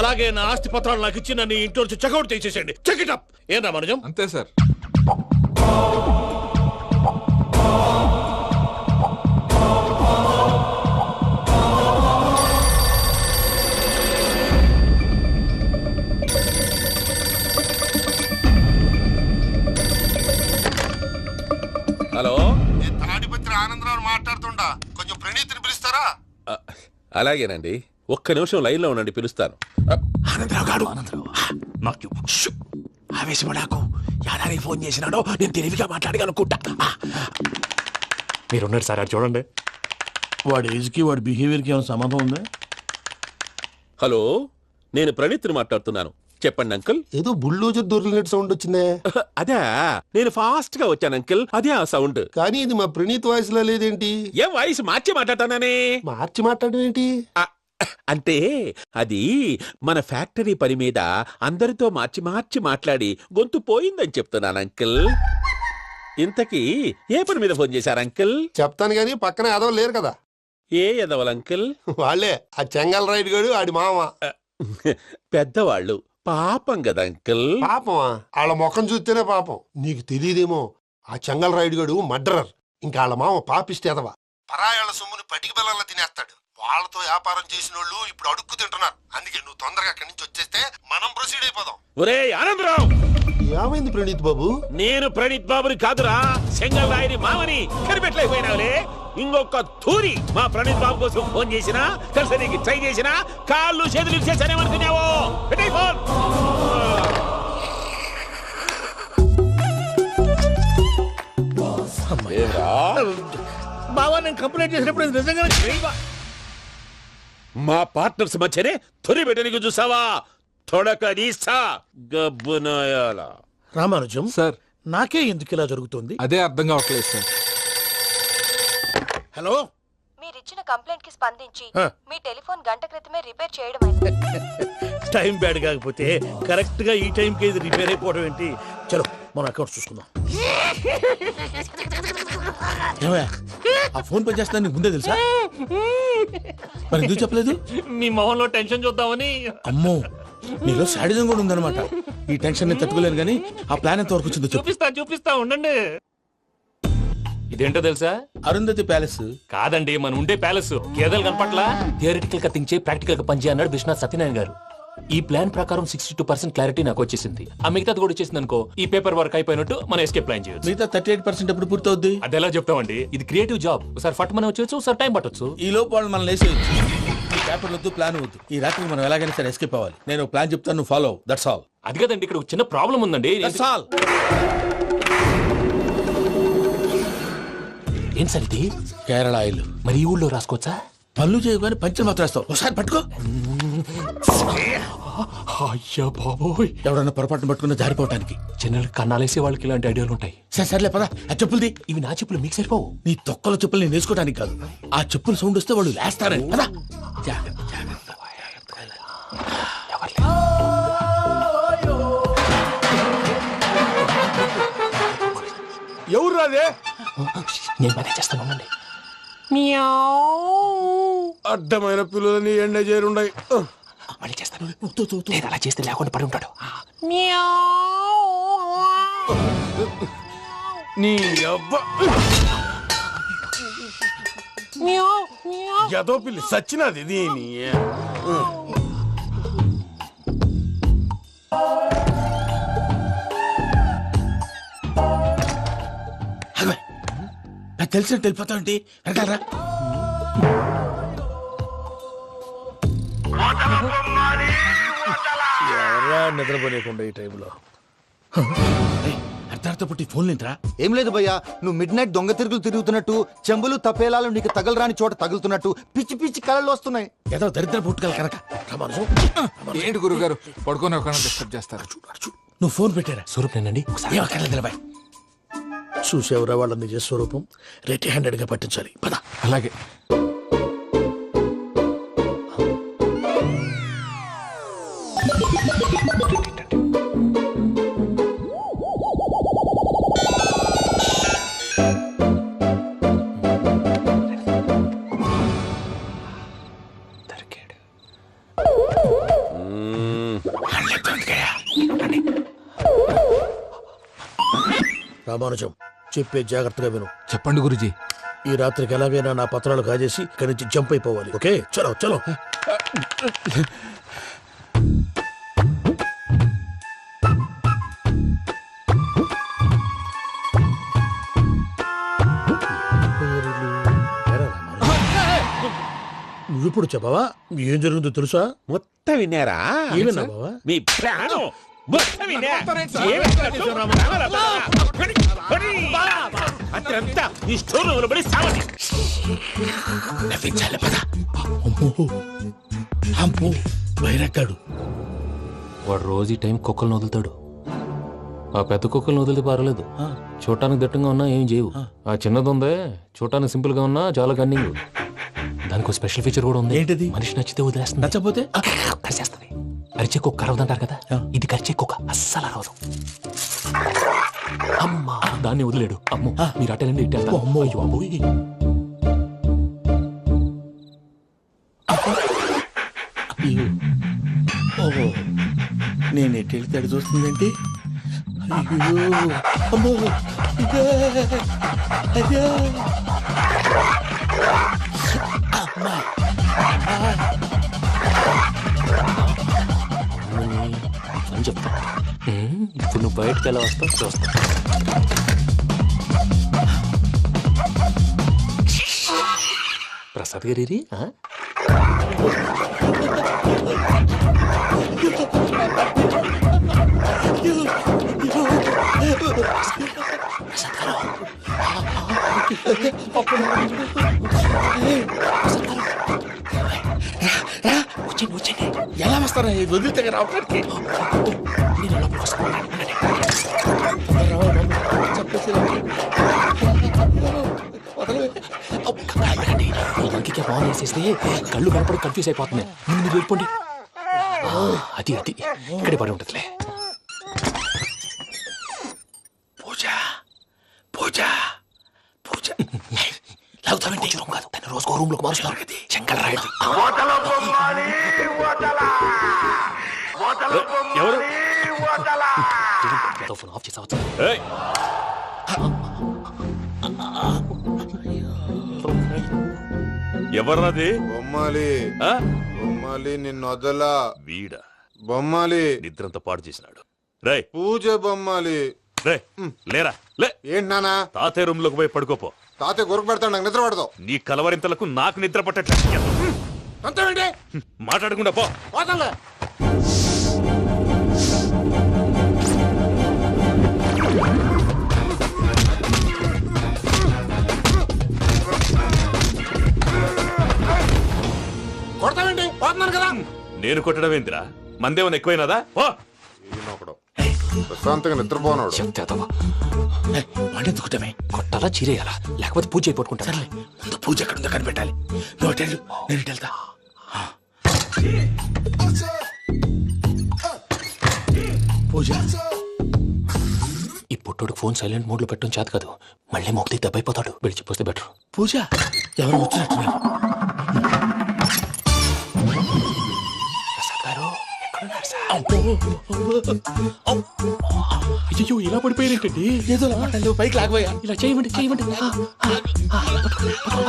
అలాగే నా ఆస్తి పత్రాలు నాకు ఇచ్చి నన్ను ఇంట్లో నుంచి చెక్అౌట్ చేసేసండి. Check it up. ఏం రామరాజం? అంతే సార్. హలో, నేను తాడిపత్రి ఆనందరావు మాట్లాడుతుండా, కొంచెం ప్రణీతిని పిలుస్తారా? అలాగేనండి. ఒక్క నిమిషం లైన్ లో ఉండండి, పిలుస్తాను. ఆనందరావు గాడు నాకు ఆవేశపడాకు. యాదానికి ఫోన్ చేసినాడో నేను తెలివిగా మాట్లాడగలనుకుంటా. మీరున్నారు సార్, అది చూడండి. వాడి ఏజ్ కి వాడి బిహేవియర్ కి ఏమైనా సంబంధం ఉందా? హలో, నేను ప్రణీత్ని మాట్లాడుతున్నాను. చెప్పండి అంకుల్. ఏదో బుల్డోజర్ దొరికినట్టు సౌండ్ వచ్చిందే. అదే, నేను ఫాస్ట్ గా వచ్చాను అంకుల్, అదే ఆ సౌండ్. కానీ ఇది మా ప్రణీత్ వాయిస్ లో లేదేంటి? ఏం వాయిస్ మార్చి మాట్లాడతానని? మార్చి మాట్లాడడం ఏంటి? అంటే అది మన ఫ్యాక్టరీ పని మీద అందరితో మార్చి మార్చి మాట్లాడి గొంతు పోయిందని చెప్తున్నాను అంకుల్. ఇంతకీ ఏ పని మీద ఫోన్ చేశారు అంకుల్? చెప్తాను గానీ పక్కన ఏదో లేరు కదా. ఏ ఎదవల్ అంకుల్? వాళ్ళే ఆ చెంగల్ రైడ్ గడు ఆడి మామ. పెద్దవాళ్ళు, పాపం కదా అంకుల్. పాపమా? వాళ్ళ ముఖం చూస్తేనే పాపం. నీకు తెలియదేమో, ఆ చెంగల్ రైడ్ గడు మర్డరర్. ఇంకా వాళ్ళ మామ పాపిస్తేదవా. పరాయాళ్ళ సొమ్ముని పటికి బెల్లంలో తినేస్తాడు. వాళ్ళతో వ్యాపారం చేసిన వాళ్ళు ఇప్పుడు అడుక్కు తింటున్నారు. అందుకే నువ్వు తొందరగా అక్కడి నుంచి వచ్చేస్తే మనం ప్రొసీడ్ అయిపోదాం. ఒరే ఆనందరావు, ఏమైంది ప్రణీత్ బాబు? నేను ప్రణీత్ బాబుని కాదురా, సెంగల్ రాయని మామని. కనిపెట్టలేకపోయినావులే. ఇంకొక తూరి మా ప్రణీత్ బాబు కోసం ఫోన్ చేసినా, కలిసి నీకు ట్రై చేసినా, కాళ్ళు చేతులు చేశానేమనుకున్నావు. పెట్టే ఫోన్. ఏరా? బావా నేను కంప్లైంట్ చేసినప్పుడు ఇది నిజంగానే చేయవా? మా పార్ట్నర్స్ మధ్యనే తొలి పెట్టడానికి చూసావా? తొడక నీసా గబ్బునాయాల. రామానుజం సార్ నాకే ఎందుకు ఇలా జరుగుతుంది? అదే అర్థం కావట్లేదు సార్. హలో, మీరిచ్చిన కంప్లైంట్ కి స్పందించి ఆ. మీ టెలిఫోన్ గంట క్రితమే రిపేర్ చేయడం అయింది. టైం బ్యాడ్ కాకపోతే కరెక్ట్ గా ఈ టైంకి ఇది రిపేర్ అయిపోవడం ఏంటి? చలో మన అకౌంట్ చూసుకుందాం. ఏమయ్యా, ఆ ఫోన్ పని చేస్తున్నా నీకు ముందే తెలుసా? మరి ఎందుకు చెప్పలేదు? మీ మొహంలో టెన్షన్ చూద్దామని. అమ్మో, నీలో శాడిజం కూడా ఉందన్నమాట. ఈ టెన్షన్ ని తట్టుకోలేను కానీ ఆ ప్లాన్ ఎంత వరకు వచ్చిందో చెప్పు. చూపిస్తా ఉండండి. ఇదేంటో తెలుసా? అరుంధతి ప్యాలెస్. కాదండి, మన ఉండే ప్యాలెస్. గేదెలు కనపట్లా? థియరిటికల్ గా థింక్ చేయి, ప్రాక్టికల్ గా పనిచేయి అన్నాడు విశ్వనాథ్ సత్యనారాయణ గారు. ఈ ప్లాన్ ప్రకారం 62% క్లారిటీ నాకు వచ్చేసింది. ఆ మిగతాది కూడా వచ్చేసింది అనుకో, ఈ పేపర్ వర్క్ అయిపోయినట్టు మనం ఎస్కేప్ ప్లాన్ చేయొచ్చు. మిగతా 38% ఎప్పుడు పూర్తవుద్ది? అది ఎలా చెప్తామండి? ఇది క్రియేటివ్ జాబ్. ఒకసారి ఫట్ మనం వచ్చేయచ్చు, ఒకసారి టైం పట్టొచ్చు. ఈ లోపు వాళ్ళు మనం లేసేయచ్చు. ఈ పేపర్ వద్దు, ప్లాన్ వద్దు. ఈ రాత్రికి మనం ఎలాగైనా సరే ఎస్కేప్ అవ్వాలి. నేను ప్లాన్ చెప్తాను, నువ్వు ఫాలో. That's all. అది కదండి, ఇక్కడ ఒక చిన్న ప్రాబ్లం ఉందండి. That's all. ఏం సార్ ఇది? కేరళ ఆయిల్. మరి ఈ ఊళ్ళో రాసుకోవచ్చా? పనులు చేయగానే పంచర్ మాత్రం వేస్తావు. ఒకసారి పట్టుకో. అయ్యా బాబోయ్, ఎవడన్నా పొరపాటున పట్టుకున్న జారిపోవటానికి. జనరల్ కన్నాలేసే వాళ్ళకి ఇలాంటి ఐడియాలు ఉంటాయి. సరే సర్లే పదా. ఆ చెప్పులది. ఇవి నా చెప్పులు మీకు సరిపోవు. నీ తొక్కల చెప్పులు నేను వేసుకోవడానికి కాదు, ఆ చెప్పులు సౌండ్ వస్తే వాళ్ళు లేస్తారని. పదా. ఎవరు రాదే? నేను మేనేజ్ చేస్తాను, ఉండండి. అడ్డమైన పిల్లలని ఎండ చేరుండయి. మళ్ళీ చేస్తాను. లేదు, అలా చేస్తే లేకుండా పడి ఉంటాడు. నీ అబ్బ ఎదో పిల్లి సచ్చినది దీని. నాకు తెలిసినట్టు వెళ్ళిపోతావు ఏంటి? వెనకాలరా. ఎవరా నిద్రపోలేకుండా ఈ టైంలో? అర్ధార్థ పుట్టి ఫోన్ లేంట్రా? ఏం లేదు భయ్యా, నువ్వు మిడ్ నైట్ దొంగ తిరుగులు తిరుగుతున్నట్టు, చెంబులు తపేలాలు నీకు తగలరాని చోట తగులుతున్నట్టు పిచ్చి పిచ్చి కళలు వస్తున్నాయి. ఏదో దరిద్ర పుట్టుకల కనుక. ఏంటి గురుగారు పడుకొని ఒక డిస్టర్బ్ చేస్తారు? నువ్వు ఫోన్ పెట్టారా? స్వరూప్ నేనండి. ఏం అక్కర్లేదు బాయ్. చూసేవరా వాళ్ళ నిజ స్వరూపం. రెట్టి హ్యాండెడ్ గా పట్టించాలి. పద. అలాగే. రామానుజం చెప్పే జాగ్రత్తగా విను. చెప్పండి గురుజీ. ఈ రాత్రికి ఎలాగైనా నా పత్రాలు కాజేసి ఇక్కడి నుంచి జంప్ అయిపోవాలి. ఓకే, చలో చలో. నువ్విప్పుడు చెప్పవా ఏం జరుగుతుందో తెలుసా? మొత్తం విన్నారా? ఏమన్నా బావా? మీ ప్రాణం మొత్తం విన్నా. అత్రంతా ఈ స్టోర్ రూమ్ లో పడి సావండి. నవ్వించాలి. పద. అమ్మో వైరక్కాడు. వాడు రోజు ఈ టైం కుక్కలను వదులుతాడు. ఆ పెద్ద కుక్కలను వదిలితే పర్వాలేదు, చూడటానికి దట్టంగా ఉన్నా ఏం చేయవు. ఆ చిన్నది ఉందే, చూడటానికి సింపుల్ గా ఉన్నా చాలా కన్నింగ్. దానికి స్పెషల్ ఫీచర్ కూడా ఉంది. ఏంటిది? మనిషి నచ్చితే వదిలేస్తుంది, నచ్చపోతే కరిచేస్తుంది. అరిచే కుక్క అరవదంటారు కదా, ఇది కరిచే కుక్క అస్సలు అరవదు. అమ్మా, దాన్ని వదిలేడు. అమ్మో, మీరు అటెండి ఇట్టేస్తారు. అమ్మో, అయ్యో అబ్బోయ్. ఓహో, నేను ఎటు వెళ్తే అటు చూస్తుందేంటి? అయ్యో అమ్మో, అయ్యో అమ్మా. అని చెప్తా. ఇప్పుడు నువ్వు బయటకు ఎలా వస్తావు చూస్తా. ప్రసాద్ గారి ప్రసాద్ గారు ఎలా వస్తారా ఇది వదిలితే రావడానికి ఇంకే ఫోన్ వేసేస్తే కళ్ళు కనపడి కన్ఫ్యూజ్ అయిపోతున్నాయి. ముందు మీరు వెళ్ళిపోండి. అది అది ఇక్కడే పడి ఉంటుందిలే. పూజ పూజ పూజ లాగుతామంటే రూమ్ కాదు, తను రోజుకో రూమ్ లోకి మారుస్తున్నారు కదా. చెంగల్ రాయుడు ఎవరు? ఫోన్ ఆఫ్ చేసావచ్చు. ఏయ్! ఎవర్రాది? బొమ్మాలి ఆ? బొమ్మాలి నిన్ను వదలా. వీడా బొమ్మాలి నిద్రంతా పాడు చేసినాడు. రేయ్ పూజ బొమ్మాలి. రే లేరా లే. ఏంటి నానా? తాతయ్య రూమ్ లోకి పోయి పడుకోపో. తాతయ్య గురకు పెడతాడు, నాకు నిద్ర పడతావు. నీ కలవరింతలకు నాకు నిద్ర పట్టట్లేదు. అంతేంటి మాట్లాడకుండా పో. పోతాలే. కొడతావేంటి? పోతున్నాను కదా. నేను కొట్టడం ఏందిరా? మందేమన్నా ఎక్కువైనదా? పో. ఈయనొకడు ప్రశాంతంగా నిద్రపోనాడు. వాడెందుకుంటామే? కొట్టాలా చీరేయాలా లేకపోతే పూజ అయిపోట్టుకుంటా. సర్లే, ముందు పూజ ఎక్కడ ఉందో కనిపెట్టాలి. నువ్వు అటు వెళ్ళు, నేను ఇటు వెళ్తా. పూజ ఈ పుట్టోడు ఫోన్ సైలెంట్ మోడ్ లో పెట్టడం చేత కాదు. మళ్ళీ మొక్కి దెబ్బైపోతాడు. వెళ్ళి చెప్పొస్తే బెటర్. పూజ ఎవరు వచ్చినట్టున్నారు? ప్రసాద్ గారు ఎక్కడున్నారు సార్? అయ్యో ఇలా పడిపోయారేంటండి? ఏదో పట్టాలి, పైకి లాగబోయా. ఇలా చేయమండి చేయమండి.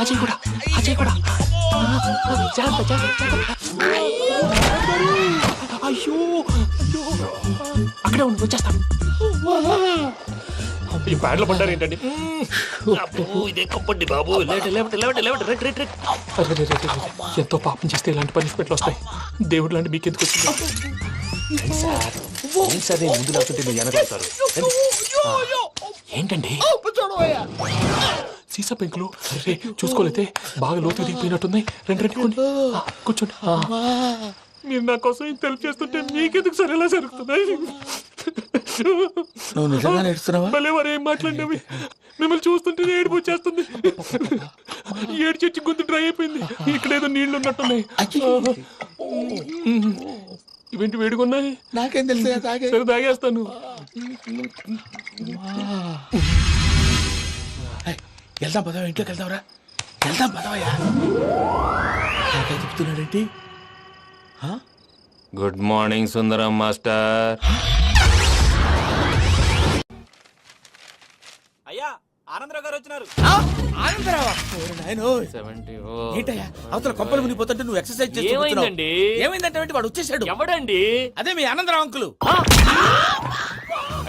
అజయ్ కూడా అజయ్ కూడా జాగ్రత్త జాగ్రత్త. అయ్యో అయ్యో అక్కడే ఉండి వచ్చేస్తాను. ఈ బ్యాడ్లో పడ్డారు ఏంటండి? ఇదే కప్పండి బాబు. ఎంతో పాపం చేస్తే ఇలాంటి పనిష్మెంట్లు వస్తాయి. దేవుడు లాంటి మీకెందుకు వచ్చింది సార్? ముందు లేకుంటే మీరు వెనకాడతారు. ఏంటండి సీసా పెంకులు? అరే చూసుకోలేతే బాగా లోతు దిగిపోయినట్టున్నాయి. రెండు రెండు కొన్ని కూర్చోండి. మీరు నా కోసం ఇంత హెల్ప్ చేస్తుంటే మీకెందుకు సరే ఎలా జరుగుతున్నాయి? నువ్వు నిజంగా నేర్చుతున్నావా? భలే వారు ఏం మాట్లాడినవి. మిమ్మల్ని చూస్తుంటే ఏడుపు వచ్చేస్తుంది. ఏడు చెట్టు గొంతు డ్రై అయిపోయింది. ఇక్కడ ఏదో నీళ్లు ఉన్నట్టున్నాయి. ఇవేంటి వేడుకున్నాయి? నాకేం తెలుసు, సరే తాగేస్తాను. వెళ్దాం పదవా, ఇంట్లోకి వెళ్దాంరా. వెళ్దాం పదవయ్యా. చెప్తున్నాడేంటి? గుడ్ మార్నింగ్ సుందరం మాస్టర్. అయ్యా ఆనందరావు గారు వచ్చినారు. ఆనందరావా? ఏంటయ్యా అవతల కొంపలు మునిగిపోతుంటే నువ్వు ఎక్సర్సైజ్ చేస్తున్నావు. ఏమైందంటే వాడు వచ్చేసాడు. ఎవడండి? అదే మీ ఆనందరావు అంకులు.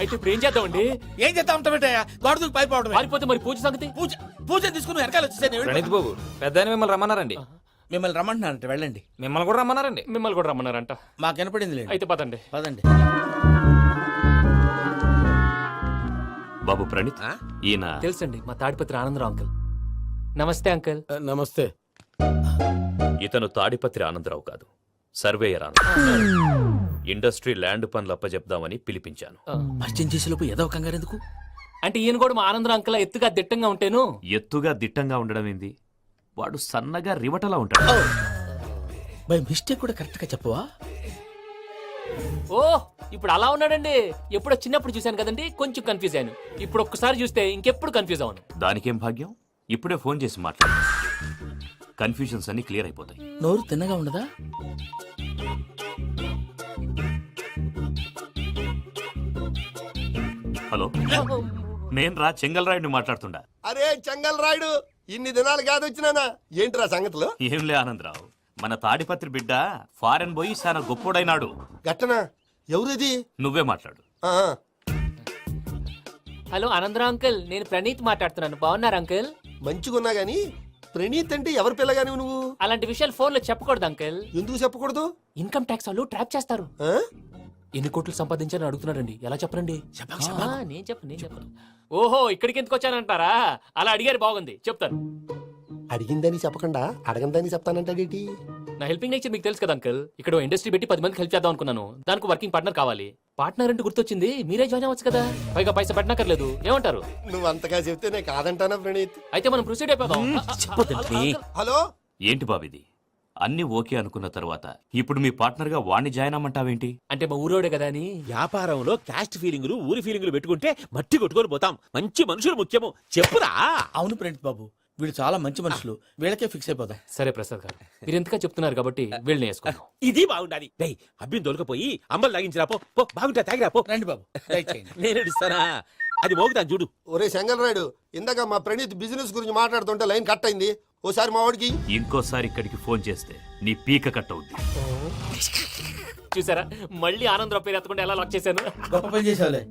అయితే ఇప్పుడు ఏం చేద్దామండి? ఏం చేస్తా ఉంటావేటయ్యా? గొడవకు పైపోవడం. పారిపోతే మరి పూజ సంగతి? పూజ పూజ తీసుకుని వెనకాల వచ్చేసాడు. ప్రణీత్ బాబు పెద్ద మిమ్మల్ని రమ్మన్నారండి. మిమ్మల్ని రమ్మంటున్నారంట, వెళ్ళండి. మిమ్మల్ని కూడా రమ్మన్నారండి. మిమ్మల్ని కూడా రమ్మన్నారంట. మాకు వినపడింది. అయితే పదండి. పదండి. బాబు ప్రణీత్, ఈయన తెలుసండి మా తాడిపత్రి ఆనందరావు అంకుల్. నమస్తే అంకుల్. నమస్తే. ఇతను తాడిపత్రి ఆనందరావు కాదు, సర్వేయర్ ఆనందరావు. ఇండస్ట్రీ ల్యాండ్ పనులు అప్పచెప్దామని పిలిపించాను. పరిచయం చేసేలోపు ఏదో కంగారు ఎందుకు? అంటే ఈయన కూడా మా ఆనందరావు అంకుల్ ఎత్తుగా దిట్టంగా ఉంటాను. ఎత్తుగా దిట్టంగా ఉండడం ఏంది? వాడు సన్నగా రివటలా ఉంటాడు. బై మిస్టేక్ కూడా కరెక్ట్ గా చెప్పవా? ఓ ఇప్పుడు అలా ఉన్నాడండి. ఎప్పుడో చిన్నప్పుడు చూశాను కదండి, కొంచెం కన్ఫ్యూజ్ అయ్యాను. ఇప్పుడు ఒక్కసారి చూస్తే ఇంకెప్పుడు కన్ఫ్యూజ్ అవ్వను. దానికేం భాగ్యం, ఇప్పుడే ఫోన్ చేసి మాట్లాడు. కన్ఫ్యూజన్స్ అన్ని క్లియర్ అయిపోతాయి. నోరు తిన్నగా ఉండదా? హలో, నేను రా చెంగల్ రాయుడిని మాట్లాడుతుండా. అరే చెంగల్ రాయుడు, ఇన్ని దినాలు కాదు వచ్చినానా? ఏంట్రా సంగతులు? ఏంలే ఆనందరావు, మన తాడిపత్రి బిడ్డ ఫారెన్ పోయి చాలా గొప్పోడైనాడు. గట్టనా? ఎవరిది? నువ్వే మాట్లాడు. హలో ఆనందరావు అంకుల్, నేను ప్రణీత్ మాట్లాడుతున్నాను. బాగున్నారు అంకుల్? మంచిగున్నా గాని ప్రణీత్ అంటే ఎవరి పిల్లగాని నువ్వు? అలాంటి విషయాలు ఫోన్ లో చెప్పకూడదు అంకుల్. ఎందుకు చెప్పకూడదు? ఇన్కమ్ ట్యాక్స్ వాళ్ళు ట్రాప్ చేస్తారు. ఎన్ని కోట్లు సంపాదించాలని అడుగుతున్నాడండి ఎలా చెప్పరండి నేను చెప్పను ఓహో ఇక్కడికి ఎందుకు వచ్చానంటారా అలా అడిగారు బాగుంది చెప్తాను. అడిగిందని చెప్పకుండా అడగందని చెప్తానంటాడేటి? నా హెల్పింగ్ నేచర్ మీకు తెలుసు కదా అంకల్. ఇక్కడ ఇండస్ట్రీ పెట్టి 10 మందికి హెల్ప్ చేద్దాం అనుకున్నాను. దానికి వర్కింగ్ పార్ట్నర్ కావాలి. పార్ట్నర్ అంటే గుర్తొచ్చింది, మీరే జాయిన్ అవ్వచ్చు కదా, పైగా పైసా పెట్టనక్కర్లేదు. ఏమంటారు? నువ్వు అంతగా చెప్తే నేను కాదంటానా ప్రణీత్? అయితే మనం ప్రొసీడ్ అయిపోదాం. హలో ఏంటి బాబిది అన్ని ఓకే అనుకున్న తర్వాత ఇప్పుడు మీ పార్ట్నర్ గా వాణ్ణి జాయిన్ అమ్మంటావేంటి? అంటే మా ఊరోడే కదా అని. వ్యాపారంలో క్యాస్ట్ ఫీలింగులు ఊరి ఫీలింగులు పెట్టుకుంటే మట్టి కొట్టుకొని పోతాం. మంచి మనుషులు ముఖ్యము చెప్పురా. అవును ప్రణీత్ బాబు, వీళ్ళు చాలా మంచి మనుషులు, వీళ్ళకే ఫిక్స్ అయిపోదాం. సరే ప్రసాద్ గారు, మీరు ఎంతగా చెప్తున్నారు కాబట్టి వీళ్ళని వేసుకుందాం. ఇది బాగుండాలి. డై అబ్బిని దొలకపోయి అమ్మలు లాగించిరా పో పో, బాగుంటా తాగిరా పో. రండి బాబు, దయచేయండి. నేను ఇస్తానా? అది మోగుతాను చూడు. ఒరే చెంగల్ రాయుడు, ఇందాక మా ప్రణీత్ బిజినెస్ గురించి మాట్లాడుతుంటే లైన్ కట్ అయింది. ఓసారి మా వాడికి ఇంకోసారి ఇక్కడికి ఫోన్ చేస్తే నీ పీక కట్ అవుద్ది. చూసారా మళ్ళీ ఆనందరావు పేరు ఎత్తకుండా ఎలా లాక్ చేశాను. గొప్ప పని చేసావులే.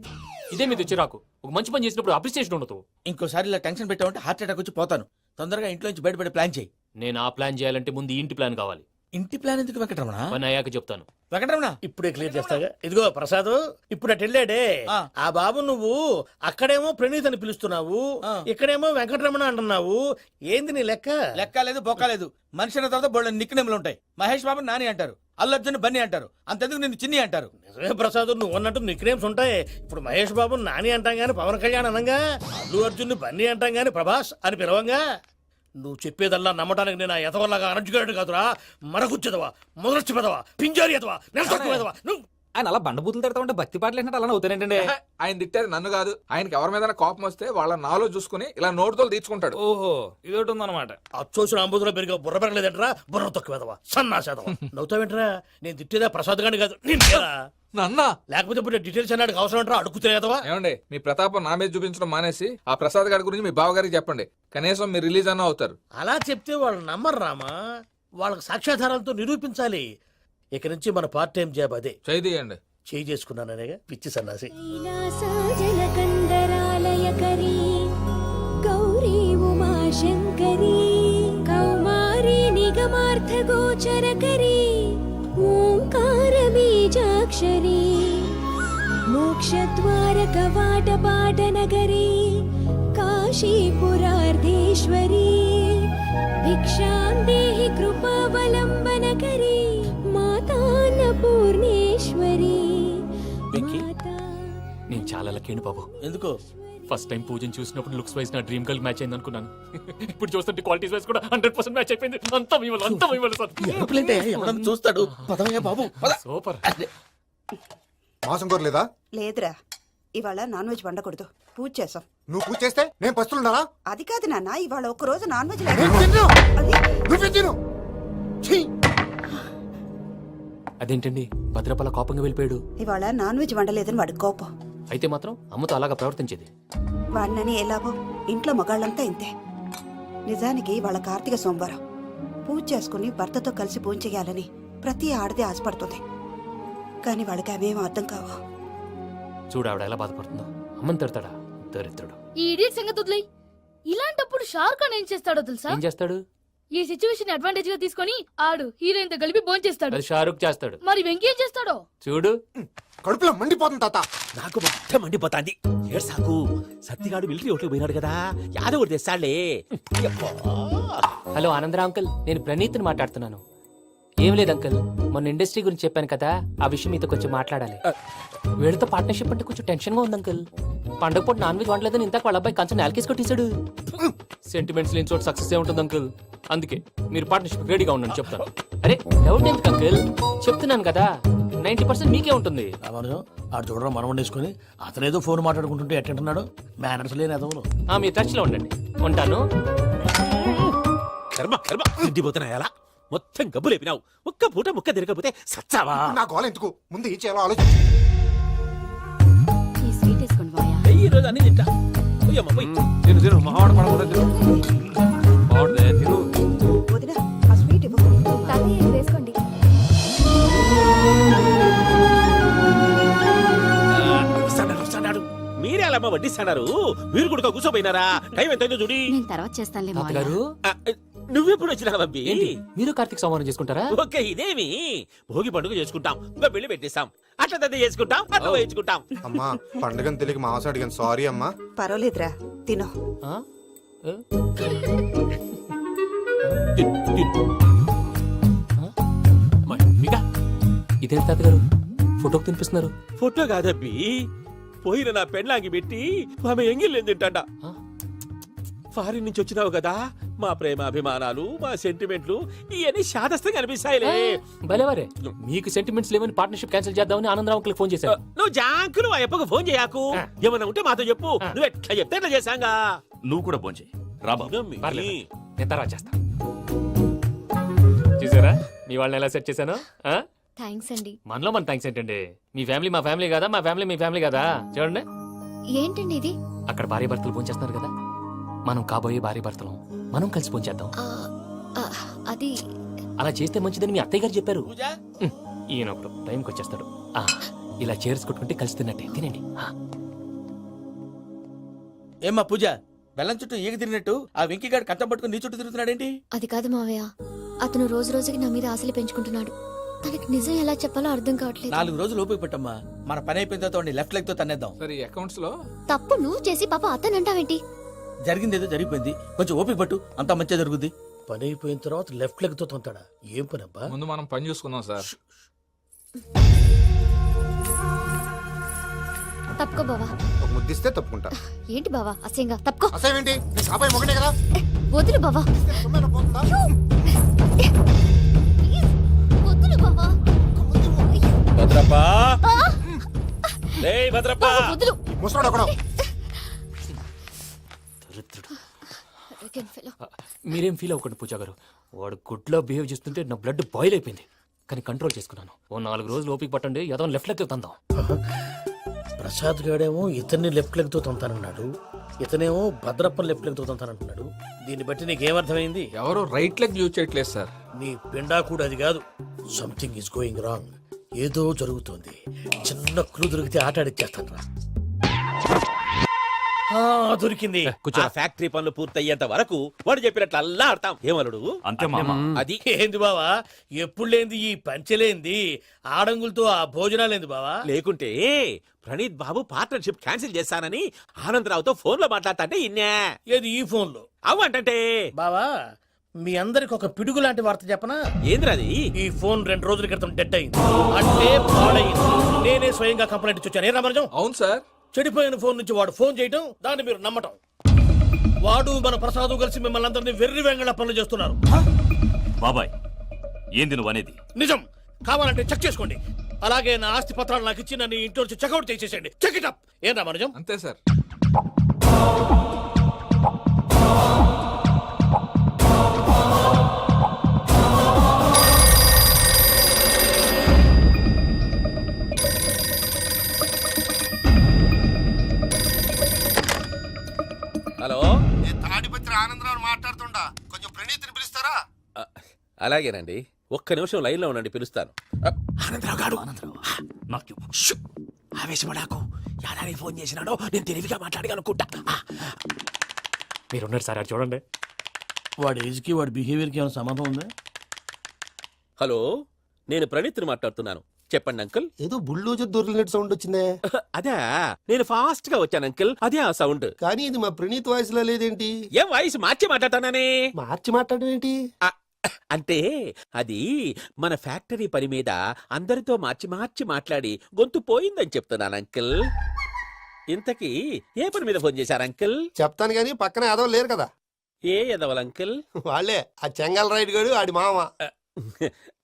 ఇదే మీద చిరాకు. ఒక మంచి పని చేసినప్పుడు అప్రిసియేషన్ ఉండదు. ఇంకోసారి ఇలా టెన్షన్ పెట్టామంటే హార్ట్ అటాక్ వచ్చి పోతాను. తొందరగా ఇంట్లో నుంచి బయటపడే ప్లాన్ చేయి. నేను ఆ ప్లాన్ చేయాలంటే ముందు ఈ ఇంటి ప్లాన్ కావాలి. ఇంటి ప్లాన్ ఎందుకు వెంకటరమణ? పని అయ్యాక చెప్తాను. వెంకటరమణ ఇప్పుడే క్లియర్ చేస్తాగా. ఇదిగో ప్రసాద్, ఇప్పుడు అటు వెళ్ళాడే ఆ బాబు, నువ్వు అక్కడేమో ప్రణీత్ అని పిలుస్తున్నావు, ఇక్కడేమో వెంకటరమణ అంటున్నావు. ఏంది నీ లెక్క? లెక్క లేదు బొక్క లేదు. మనిషి అన్న తర్వాత బోళ్ళ నిక్నెములు ఉంటాయి. మహేష్ బాబు నాని అంటారు, అల్లు అర్జున్ బన్నీ అంటారు, అంతెందుకు నిన్ను చిన్ని అంటారు. నిజమే ప్రసాద్, నువ్వు అన్నట్టు నిక్నేమ్స్ ఉంటాయి. ఇప్పుడు మహేష్ బాబు నాని అంటాం గాని పవన్ కళ్యాణ్ అనంగా, అల్లు అర్జున్ బన్నీ అంటాం గాని ప్రభాస్ అని పిలవంగా. నువ్వు చెప్పేదల్లా నమ్మటానికి నేను ఆ ఎతవల్లాగా అనర్జుగాడు కాదురా. మరగుచ్చదవా, మొదలచ్చి పెదవా, పింజారి ఎదవా, నెలసొక్కుదవా. నువ్వు ఆయన అలా బండబూతులు తిడతా ఉంటే భక్తి పాటలు ఏంటంటే అలా అవుతానంటే. ఆయన తిట్టేది నన్ను కాదు, ఆయనకి ఎవరి మీద కోపం వస్తే వాళ్ళ నాలో చూసుకుని ఇలా నోటుతో తీర్చుకుంటాడు. ఓహో ఇదొకటి ఉందన్నమాట. అచ్చోసిన అంబుధులో పెరిగే బుర్ర పెరగలేదంటరా, బుర్ర తొక్కువేదవా, సన్నాసేదవా. నవ్వుతావేంట్రా? నేను తిట్టేదా ప్రసాద్ గాని కాదు, నిన్నేరా. నన్నా లేకపోతే ఇప్పుడు డీటెయిల్స్ అన్నాడు అవసరం అంటారా? అడుగుతాయేదవా. ఏమండి, మీ ప్రతాపం నా మీద చూపించడం మానేసి ఆ ప్రసాద్ గారి గురించి మీ బావగారికి చెప్పండి. కనీసం మీరు రిలీజ్ అన్న అవుతారు. అలా చెప్తే వాళ్ళు నమ్మరు రామా. వాళ్ళకి సాక్ష్యాధారాలతో నిరూపించాలి. ఇక నుంచి మన పార్ట్ టైం జాబ్ అదే. చేయండి. చేయి చేసుకున్నాననేగా పిచ్చి సన్నాసి. కైలాసజలకందరాలయకరీ గౌరీ ఉమాశంకరీ కౌమారీ నిగమార్థగోచరకరీ ఓంకార బీజాక్షరీ మోక్షద్వారకవాటపాటనగరీ కాశీపురార్ధేశ్వరీ భిక్షాం దేహి కృపావలంబనకరీ మాతాన్నపూర్ణేశ్వరీ. నేను చాలా లక్కీని బాబు. ఎందుకో? ఫస్ట్ టైం పూజను చూసినప్పుడు లుక్స్ వైజ్ నా డ్రీమ్ గర్ల్ మ్యాచ్ అయింది అనుకున్నాను. ఇప్పుడు చూస్తుంటే క్వాలిటీస్ వైజ్ కూడా 100% మ్యాచ్ అయిపోయింది. అంతా మీ వల్ల సార్. ఎవడన్నా చూస్తాడు. పదవయ్యా బాబు, సూపర్. మాసం కోరలేదా? లేదురా, ఇవాళ నాన్ వెజ్ వండకూడదు, పూజ చేసాం. నువ్వు పూజ చేస్తే నేను పస్తులున్నారా? అది కాదు నాన్న, ఇవాళ ఒక్క రోజు నాన్ వెజ్ నువ్వే తిను. అదేంటండి భద్రపల కోపంగా వెళ్ళిపోయాడు? ఇవాళ నాన్ వెజ్ వండలేదని వాడి కోపం. అయితే మాత్రం అమ్మతో అలాగా ప్రవర్తించేది. వాడినని ఎలాగో ఇంట్లో మగాళ్ళంతా ఇంతే. నిజానికి వాళ్ళ కార్తీక సోమవారం పూజ చేసుకుని భర్తతో కలిసి పూజ చేయాలని ప్రతి ఆడది ఆశపడుతుంది. కానీ వాళ్ళకి అవేం అర్థం కావు. చూడు ఆవిడ ఎలా బాధపడుతుందో. అమ్మని తిడతాడా దరిద్రుడు. ఈ ఇడియట్ సంగతి వదిలేయ్. ఇలాంటప్పుడు షారుఖ్ ఖాన్ ఏం చేస్తాడో తెలుసా? ఏం చేస్తాడు? ఈ సిచ్యువేషన్ అడ్వాంటేజ్ గా తీసుకొని ఆడు హీరోయిన్ తో కలిపి బోన్ చేస్తాడు. అది షారుఖ్ చేస్తాడు. మరి వెంకీ ఏం చేస్తాడో చూడు. కడుపులో మండిపోతుంది తాత. నాకు మొత్తం మండిపోతాంది. ఏడ్సాకు. సత్తిగాడు మిలిటరీ ఓట్లు పోయినాడు కదా, యాదవ్ ఒకటి తెస్తాడులే. హలో ఆనందరా అంకుల్, నేను ప్రణీత్ని మాట్లాడుతున్నాను. ఏం లేదు అంకుల్, మొన్న ఇండస్ట్రీ గురించి చెప్పాను కదా, ఆ విషయం మీతో కొంచెం మాట్లాడాలి. వీళ్ళతో పార్ట్నర్షిప్ అంటే కొంచెం టెన్షన్ గా ఉంది అంకుల్. పండగ పూట నాన్ వెజ్ వండలేదని ఇంతకు వాళ్ళ అబ్బాయి కంచెం నేలకేసి కొట్టేశాడు. సెంటిమెంట్స్ లేని చోట సక్సెస్ ఏ ఉంటుంది అంకుల్. అందుకే మీరు పార్ట్నర్షిప్ రెడీగా ఉండండి చెప్తాను. అరే డౌట్ ఎందుకు అంకుల్, చెప్తున్నాను కదా 90% మీకే ఉంటుంది. ఆడు చూడడం మనం వండేసుకుని అతనేదో ఫోన్ మాట్లాడుకుంటుంటే ఎట్టంటున్నాడు. మేనర్స్ లేని అదవులు. మీ టచ్ లో ఉండండి. ఉంటాను. కర్మ కర్మ తిండిపోతున్నాయి. అలా మొత్తం గబ్బు లేపినావు. ఒక్క పూట ముక్క తిరగకపోతే సచ్చావా? నా గోల ఎందుకు? ముందు ఏం చేయాలో ఆలోచించు. ఈ స్వీట్ వేసుకోండి బాయా. ఈ రోజు అన్ని తింటా. పోయమ్మ, పోయ్. తిను తిను, మావాడు పడకూడదు. తిను తిను. వదినా, ఆ స్వీట్ ఇవ్వు. వేసుకోండి. వస్తాడు. మీరే అలా వడ్డిస్తాడారు. మీరు కూడా కూర్చోపోయినారా? టైం ఎంతైందో చూడి. నేను తర్వాత చేస్తానులే తాతగారు నువ్వెప్పుడు వచ్చినా అబ్బి? ఏంటి మీరు కార్తీక్ సంహారం చేసుకుంటారా? ఓకే, ఇదేమి భోగి పండుగ చేసుకుంటాం, ఇంకా పెళ్లి పెట్టేస్తాం, అట్లా దద్ద చేసుకుంటాం, అట్లా వేయించుకుంటాం. అమ్మా పండుగని తెలియక మాంస అడిగాను సారీ అమ్మా. పర్వాలేదురా తినో. ఆ? ఏ? ఇదేంటి తాతగారు ఫోటోకి తినిపిస్తున్నారు? ఫోటో కాదబ్బి, పోయిన నా పెళ్ళాంగి పెట్టి ఆమె ఎంగిల్లేం తింటాడ. ఫారిన్ నుంచి వచ్చినావు కదా, మా ప్రేమ అభిమానాలు, మా సెంటిమెంట్లు ఇవన్నీ శాదస్తంగా అనిపిస్తాయిలే. భలేవారే, మీకు సెంటిమెంట్స్ లేవని పార్ట్నర్షిప్ క్యాన్సిల్ చేద్దామని ఆనందరావు అంకుల్ ఫోన్ చేశారు. నువ్వు జాంకులు ఆ అప్పకు ఫోన్ చేయకు, ఏమన్నా ఉంటే మాతో చెప్పు. నువ్వు ఎట్లా చెప్తే ఎట్లా చేశాంగా. నువ్వు కూడా ఫోన్ చేయి రాబా. పర్లేదు, నేను తర్వాత చేస్తా. చూసారా మీ వాళ్ళని ఎలా సెట్ చేశాను? థ్యాంక్స్ అండి. మనలో మన థ్యాంక్స్ ఏంటండి, మీ ఫ్యామిలీ మా ఫ్యామిలీ కదా, మా ఫ్యామిలీ మీ ఫ్యామిలీ కదా. చూడండి, ఏంటండి ఇది? అక్కడ భార్య భర్తలు ఫోన్ చేస్తున్నారు కదా, మనం కాబోయే భార్య భర్తలు మనం కలిసి ఫోన్ చేద్దాం. అది అలా చేస్తే మంచిదని మీ అత్తయ్య గారు చెప్పారు. ఈయన ఒకడు టైంకి వచ్చేస్తాడు. ఇలా చేర్స్ కొట్టుకుంటే కలిసి తిన్నట్టే. తినండి. ఏమ్మా పూజ, బెల్లం చుట్టూ ఈగ తిరిగినట్టు ఆ వెంకీగాడు కంచం పట్టుకుని నీ చుట్టూ తిరుగుతున్నాడేంటి? అది కాదు మావయ్య, అతను రోజు రోజుకి నా మీద ఆశలు పెంచుకుంటున్నాడు. తనకి నిజం ఎలా చెప్పాలో అర్థం కావట్లేదు. 4 రోజులు ఓపిక పట్టమ్మా, మన పని అయిపోయిన తర్వాత లెఫ్ట్ లెగ్ తో తన్నేద్దాం. సరే అకౌంట్స్ లో తప్పు నువ్వు చేసి పాప అతను అంటావేంటి? జరిగింది ఏదో జరిగిపోయింది, కొంచెం ఓపిక పట్టు, అంతా మంచిగా జరుగుద్ది. పని అయిపోయిన తర్వాత లెఫ్ట్ లెగ్ తో తొంతాడా? ఏం పని అబ్బా? ముందు మనం పని చూసుకుందాం సార్. తప్పుకో బావా. ఒక ముద్దిస్తే తప్పుకుంటా. ఏంటి బావా అసహ్యంగా? తప్పుకో. అసేమేంటి, నీ కాపాయి మొగనే కదా. వదులు బావా. సొమ్మేనా పోతుందా? వదులు బావా. భద్రప్పా, లే భద్రప్పా, వదులు. ముసరాడు అక్కడ. మీరేం ఫీల్ అవ్వకండి పూజా గారు, వాడు గుడ్లో బిహేవ్ చేస్తుంటే నా బ్లడ్ బాయిల్ అయిపోయింది, కానీ కంట్రోల్ చేసుకున్నాను. ఓ 4 రోజులు ఓపిక పట్టండి, ఏదో లెఫ్ట్ లెగ్ తందాం. ప్రసాద్ గాడేమో ఇతన్ని లెఫ్ట్ లెగ్ తో తొంతానన్నాడు, ఇతనేమో భద్రప్ప లెఫ్ట్ లెగ్ తో తొంతానంటున్నాడు. దీన్ని బట్టి నీకేమర్థమైంది? ఎవరు రైట్ లెగ్ యూజ్ చేయట్లేదు సార్. నీ పిండా కూడా అది కాదు. Something is going wrong. ఏదో జరుగుతోంది. చిన్న క్లూ దొరికితే ఆట ఆడిచ్చేస్తాను రా. దొరికింది. ఆ ఫ్యాక్టరీ పనులు పూర్తయ్యేంత వరకు వాడు చెప్పినట్లు అల్లా ఆడతాం. ఏమలుడు అంతే మామ. అది ఏంది బావా, ఎప్పుడు లేంది ఈ పంచలేంది, ఆడంగులతో ఆ భోజనాలేంది బావా? లేకుంటే ప్రణీత్ బాబు పార్ట్నర్షిప్ క్యాన్సిల్ చేస్తానని ఆనందరావుతో ఫోన్ లో మాట్లాడతాంటే ఇన్నే. ఏది ఈ ఫోన్ లో? అవ్వంటే బావా, మీ అందరికి ఒక పిడుగు లాంటి వార్త చెప్పనా? ఏంద్రది? ఈ ఫోన్ 2 రోజుల క్రితం డెడ్ అయింది, అంటే పాడైంది. నేనే స్వయంగా కంప్లైంట్ ఇచ్చి వచ్చాను. ఏ రామరాజం? అవును సార్. చెడిపోయిన ఫోన్ నుంచి వాడు ఫోన్ చేయటం, దాన్ని మీరు నమ్మటం. వాడు మన ప్రసాదు కలిసి మిమ్మల్ని అందరినీ వెర్రి వెంగళ పనులు చేస్తున్నారు. బాబాయ్ ఏంది నువ్వు అనేది? నిజం. కావాలంటే చెక్ చేసుకోండి. అలాగే నా ఆస్తి పత్రాలు నాకు ఇచ్చి నన్ను ఇంట్లో నుంచి చెక్అౌట్ చేసేసండి. Check it up. ఏం రామరాజం? అంతే సార్. హలో, నేను తాడిపత్రి ఆనందరావు మాట్లాడుతుండా, కొంచెం ప్రణీతిని పిలుస్తారా? అలాగేనండి, ఒక్క నిమిషం లైన్ లో ఉండండి, పిలుస్తాను. ఆనందరావు గాడు. నాకు ఆవేశపడాకు. యాదానికి ఫోన్ చేసినాడో నేను తెలివిగా మాట్లాడగలనుకుంటా. మీరున్నారు సార్, అది చూడండి. వాడి ఏజ్ కి వాడి బిహేవియర్ కి ఏమైనా సంబంధం ఉందా? హలో, నేను ప్రణీత్ని మాట్లాడుతున్నాను. చెప్పండి అంకుల్. ఏదో బుల్డోజర్ దొరికినట్టు సౌండ్ వచ్చిందే. అదే, నేను ఫాస్ట్ గా వచ్చాను అంకుల్, అదే ఆ సౌండ్. కానీ ఇది మా ప్రణీత్ వాయిస్ లో లేదేంటి? ఏం వాయిస్ మార్చి మాట్లాడతానని? మార్చి మాట్లాడడం ఏంటి? అంటే అది మన ఫ్యాక్టరీ పని మీద అందరితో మార్చి మార్చి మాట్లాడి గొంతు పోయిందని చెప్తున్నాను అంకుల్. ఇంతకీ ఏ పని మీద ఫోన్ చేశారు అంకుల్? చెప్తాను గానీ పక్కన ఏదో లేరు కదా. ఏ ఎదవలు అంకుల్? వాళ్ళే ఆ చెంగల్ రైడ్ గడు ఆడి మామ.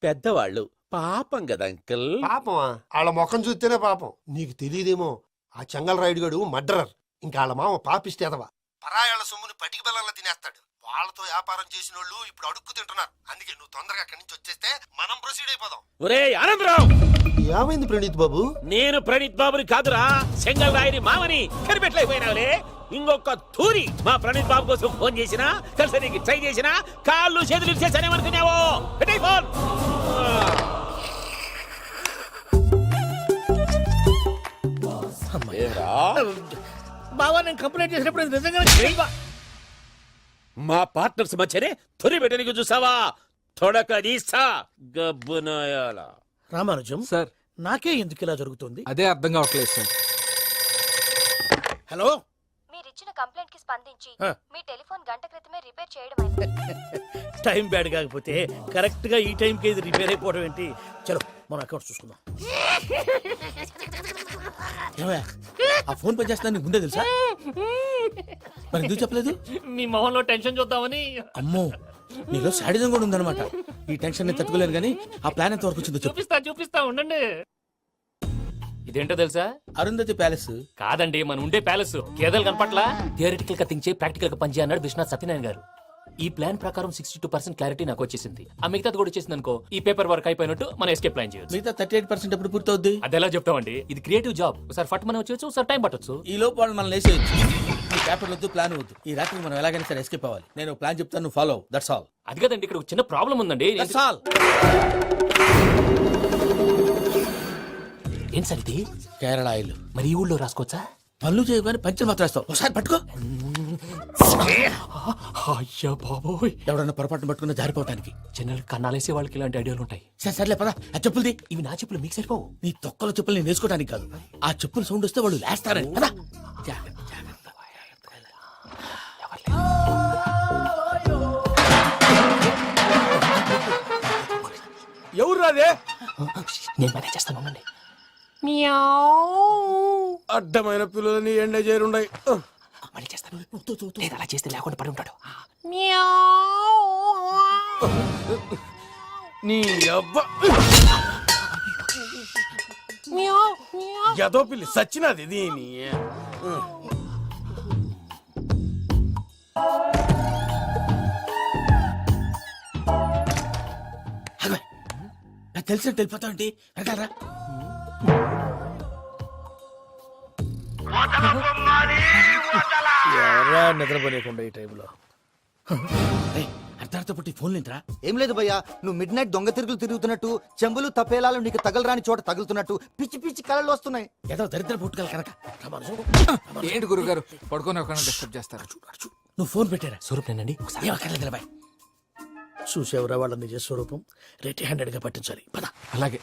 పెద్దవాళ్ళు, పాపం కదా అంకుల్. పాపమా? వాళ్ళ ముఖం చూస్తేనే పాపం. నీకు తెలియదేమో, ఆ చెంగల్ రైడ్ గడు మర్డరర్. ఇంకా వాళ్ళ మామ పాపిస్తేదవా. పరాయాళ్ళ సొమ్ముని పటికి బెల్లంలో తినేస్తాడు. వాళ్ళతో వ్యాపారం చేసిన వాళ్ళు ఇప్పుడు అడుక్కు తింటున్నారు. అందుకే నువ్వు తొందరగా అక్కడి నుంచి వచ్చేస్తే మనం ప్రొసీడ్ అయిపోదాం. ఒరే ఆనందరావు! ఏమైంది ప్రణీత్ బాబు? నేను ప్రణీత్ బాబుని కాదురా, సెంగల్ రాయని మామని. కనిపెట్టలేకపోయినావులే. ఇంకొక తూరి మా ప్రణీత్ బాబు కోసం ఫోన్ చేసినా, కలిసి నీకు ట్రై చేసినా, కాళ్ళు చేతులు చేశానేమనుకున్నావో. పెట్టేయ్ ఫోన్. బావా, నేను కంప్లైంట్ చేసినప్పుడు ఇది నిజంగానే చేయవా? మా పార్ట్నర్స్ మధ్యనే తొలి పెట్టడానికి చూసావా? తొడక తీసా గబ్బునాయాల. రామానుజం సార్ నాకే ఎందుకు ఇలా జరుగుతుంది? అదే అర్థం కావట్లేదు సార్. హలో, మీరిచ్చిన కంప్లైంట్ కి స్పందించి ఆ. మీ టెలిఫోన్ గంట క్రితమే రిపేర్ చేయడం టైం బ్యాడ్ కాకపోతే కరెక్ట్ గా ఈ టైంకి ఇది రిపేర్ అయిపోవడం ఏంటి? చలో మన అకౌంట్ చూసుకుందాం. ఏమయ్యా, ఆ ఫోన్ పని చేస్తున్నా నీకు ముందే తెలుసా? మరి ఎందుకు చెప్పలేదు? మీ మొహంలో టెన్షన్ చూద్దామని. అమ్మో, నీలో శాడిజం కూడా ఉందన్నమాట. ఈ టెన్షన్ నేను తట్టుకోలేను కానీ ఆ ప్లాన్ ఎంత వరకు వచ్చిందో చెప్పు. చూపిస్తా ఉండండి. ఇదేంటో తెలుసా? అరుంధతి ప్యాలెస్. కాదండి, మన ఉండే ప్యాలెస్. గేదెలు కనపట్లా? థియరిటికల్ గా థింక్ చేయి, ప్రాక్టికల్ గా పనిచేయ అన్నాడు విశ్వనాథ్ సత్యనారాయణ గారు. ఈ ప్లాన్ ప్రకారం 62% క్లారిటీ నాకు వచ్చేసింది. ఆ మిగతాది కూడా వచ్చేసింది అనుకో, ఈ పేపర్ వర్క్ అయిపోయినట్టు మనం ఎస్కేప్ ప్లాన్ చేయొచ్చు. మిగతా 38% ఎప్పుడు పూర్తవుద్ది? అది ఎలా చెప్తామండి? ఇది క్రియేటివ్ జాబ్. ఒకసారి ఫట్ మనం వచ్చేయచ్చు, ఒకసారి టైం పట్టొచ్చు. ఈ లోపు వాళ్ళు మనం లేసేయచ్చు. ఈ పేపర్ వద్దు, ప్లాన్ వద్దు. ఈ రాత్రి మనం ఎలాగైనా సరే ఎస్కేప్ అవ్వాలి. నేను ప్లాన్ చెప్తాను, నువ్వు ఫాలో. That's all. అది కదండి, ఇక్కడ ఒక చిన్న ప్రాబ్లం ఉందండి. That's all. ఏం సార్ ఇది? కేరళ ఆయిల్. మరి ఈ ఊళ్ళో రాసుకోవచ్చా? పనులు చేయగానే పంచలు మాత్రం వేస్తావు. ఒకసారి పట్టుకో. అయ్యా బాబోయ్, ఎవడన్నా పొరపాటున పట్టుకున్న జారిపోవటానికి. జనరల్ కన్నాలేసే వాళ్ళకి ఇలాంటి ఐడియాలు ఉంటాయి. సర్లే పదా, ఆ చెప్పులది. ఇవి నా చెప్పులు మీకు సరిపోవు. నీ తొక్కల చెప్పులు నేను వేసుకోవడానికి కాదు, ఆ చెప్పులు సౌండ్ వస్తే వాళ్ళు లేస్తారని. పదా. ఎవరు రాదే? నేను మేనేజ్ చేస్తాను, ఉండండి. అడ్డమైన పిల్లలని ఎండ చేరుండయి. మళ్ళీ చేస్తాను. లేదు, అలా చేస్తే లేకుండా పడి ఉంటాడు. నీ అబ్బా ఎదో పిల్లి సచ్చినది దీని. నాకు తెలిసినట్టు వెళ్ళిపోతా ఉంటే వెనకాలరా. ఎవరా నిద్రపోలేకుండా ఈ టైంలో? అర్ధార్థ పుట్టి ఫోన్ లేంట్రా. ఏం లేదు భయ్యా, నువ్వు మిడ్ నైట్ దొంగ తిరుగులు తిరుగుతున్నట్టు, చెంబులు తపేలాలు నీకు తగలరాని చోట తగులుతున్నట్టు పిచ్చి పిచ్చి కళలు వస్తున్నాయి. ఏదో దరిద్ర పుట్టుకల కనుక. ఏంటి గురుగారు పడుకొని ఒక డిస్టర్బ్ చేస్తారు? నువ్వు ఫోన్ పెట్టారా? స్వరూప్ నేనండి. ఒకసారి ఏమక్కర్లేదు బాయ్. చూసేవరా వాళ్ళ నిజ స్వరూపం? రెట్టి హ్యాండెడ్ గా పట్టించాలి. పద. అలాగే.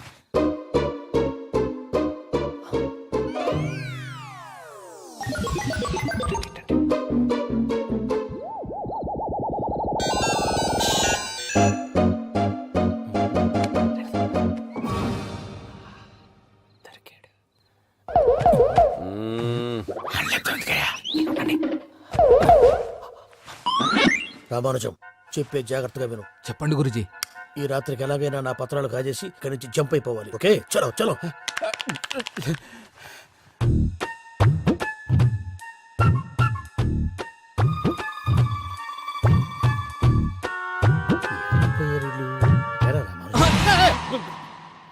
రామానుజం, చెప్పే జాగ్రత్తగా విను. చెప్పండి గురుజీ. ఈ రాత్రికి ఎలాగైనా నా పత్రాలు కాజేసి ఇక్కడి నుంచి జంప్ అయిపోవాలి. ఓకే, చలో చలో.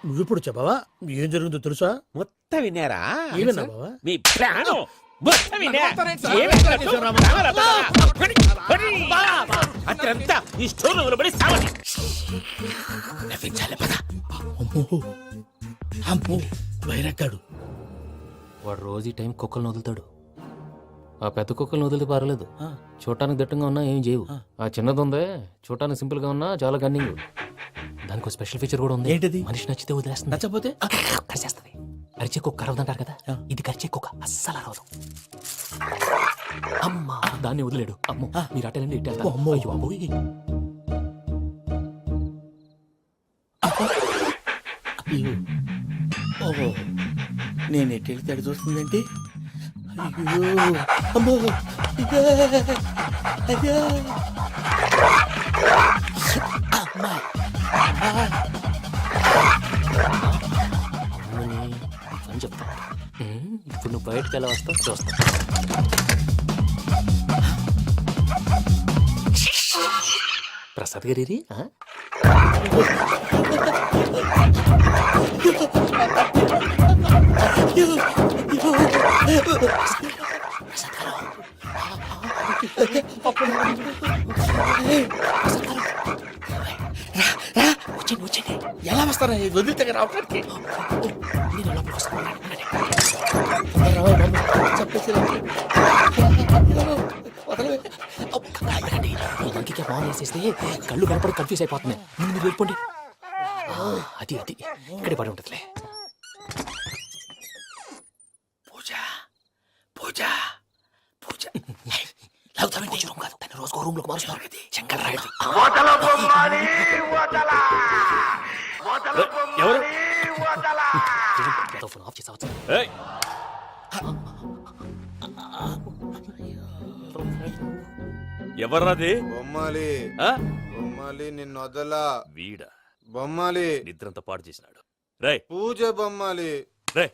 నువ్విప్పుడు చెప్పవా ఏం జరుగుతుందో తెలుసా? మొత్తం విన్నారా? ఏమన్నా బావా? మీ ప్లాను మొత్తం విన్నా. అత్రంతా ఈ స్టోర్ రూమ్ లో పడి సావాలి. నవ్వించాలి పద. అమ్మో అమ్మో, వైరక్కాడు. వాడు రోజు ఈ టైం కుక్కలను వదులుతాడు. ఆ పెద్ద కుక్కలను వదిలితే పర్లేదు, చూడటానికి దట్టంగా ఉన్నా ఏం చేయవు. ఆ చిన్నది ఉందే, చూడటానికి సింపుల్ గా ఉన్నా చాలా గన్నింగ్. దానికి ఒక స్పెషల్ ఫీచర్ కూడా ఉంది. ఏంటిది? మనిషి నచ్చితే వదిలేస్తుంది, నచ్చపోతే కరిచేస్తుంది. అరిచే కుక్క అరవదంటారు కదా, ఇది కరిచే కుక్క అస్సలు అరవదు. అమ్మా, దాన్ని వదిలేడు. అమ్మో, మీరు అటెండి ఇటు వెళ్తారు. అమ్మో. అయ్యో అమ్మోయ్. ఓహో, నేను ఎటు వెళ్తే అటు చూస్తుందంటే. అయ్యో అమ్మో, ఇదే, అదే. అమ్మా, అని చెప్తా. ఇప్పుడు నువ్వు బయటకు ఎలా వస్తావు చూస్తా. ప్రసాద్ గారి వచ్చండి. ఎలా వస్తారా వదిలితే రావడానికి? నేను లోపలికి వస్తాను. చెప్పేసి అంకికి ఫోన్ చేసేస్తే కళ్ళు కనపడి కన్ఫ్యూజ్ అయిపోతున్నాయి. ముందు మీరు వెళ్ళిపోండి. అది అది ఇక్కడే పడి ఉంటుందిలే. పూజ పూజ పూజ లాగుతామంటే రూమ్ కాదు, తన రోజుకో రూమ్ లోకి మారుస్తున్నారు కదా. చెంకల్ రాయుడు ఎవరు? ఫోన్ ఆఫ్ చేసావచ్చు. ఏయ్, ఎవర్రాది? బొమ్మాలి ఆ? బొమ్మాలి నిన్ను వదలా. వీడా బొమ్మాలి నిద్రంతా పాడు చేసినాడు. రే పూజ బొమ్మాలి. రే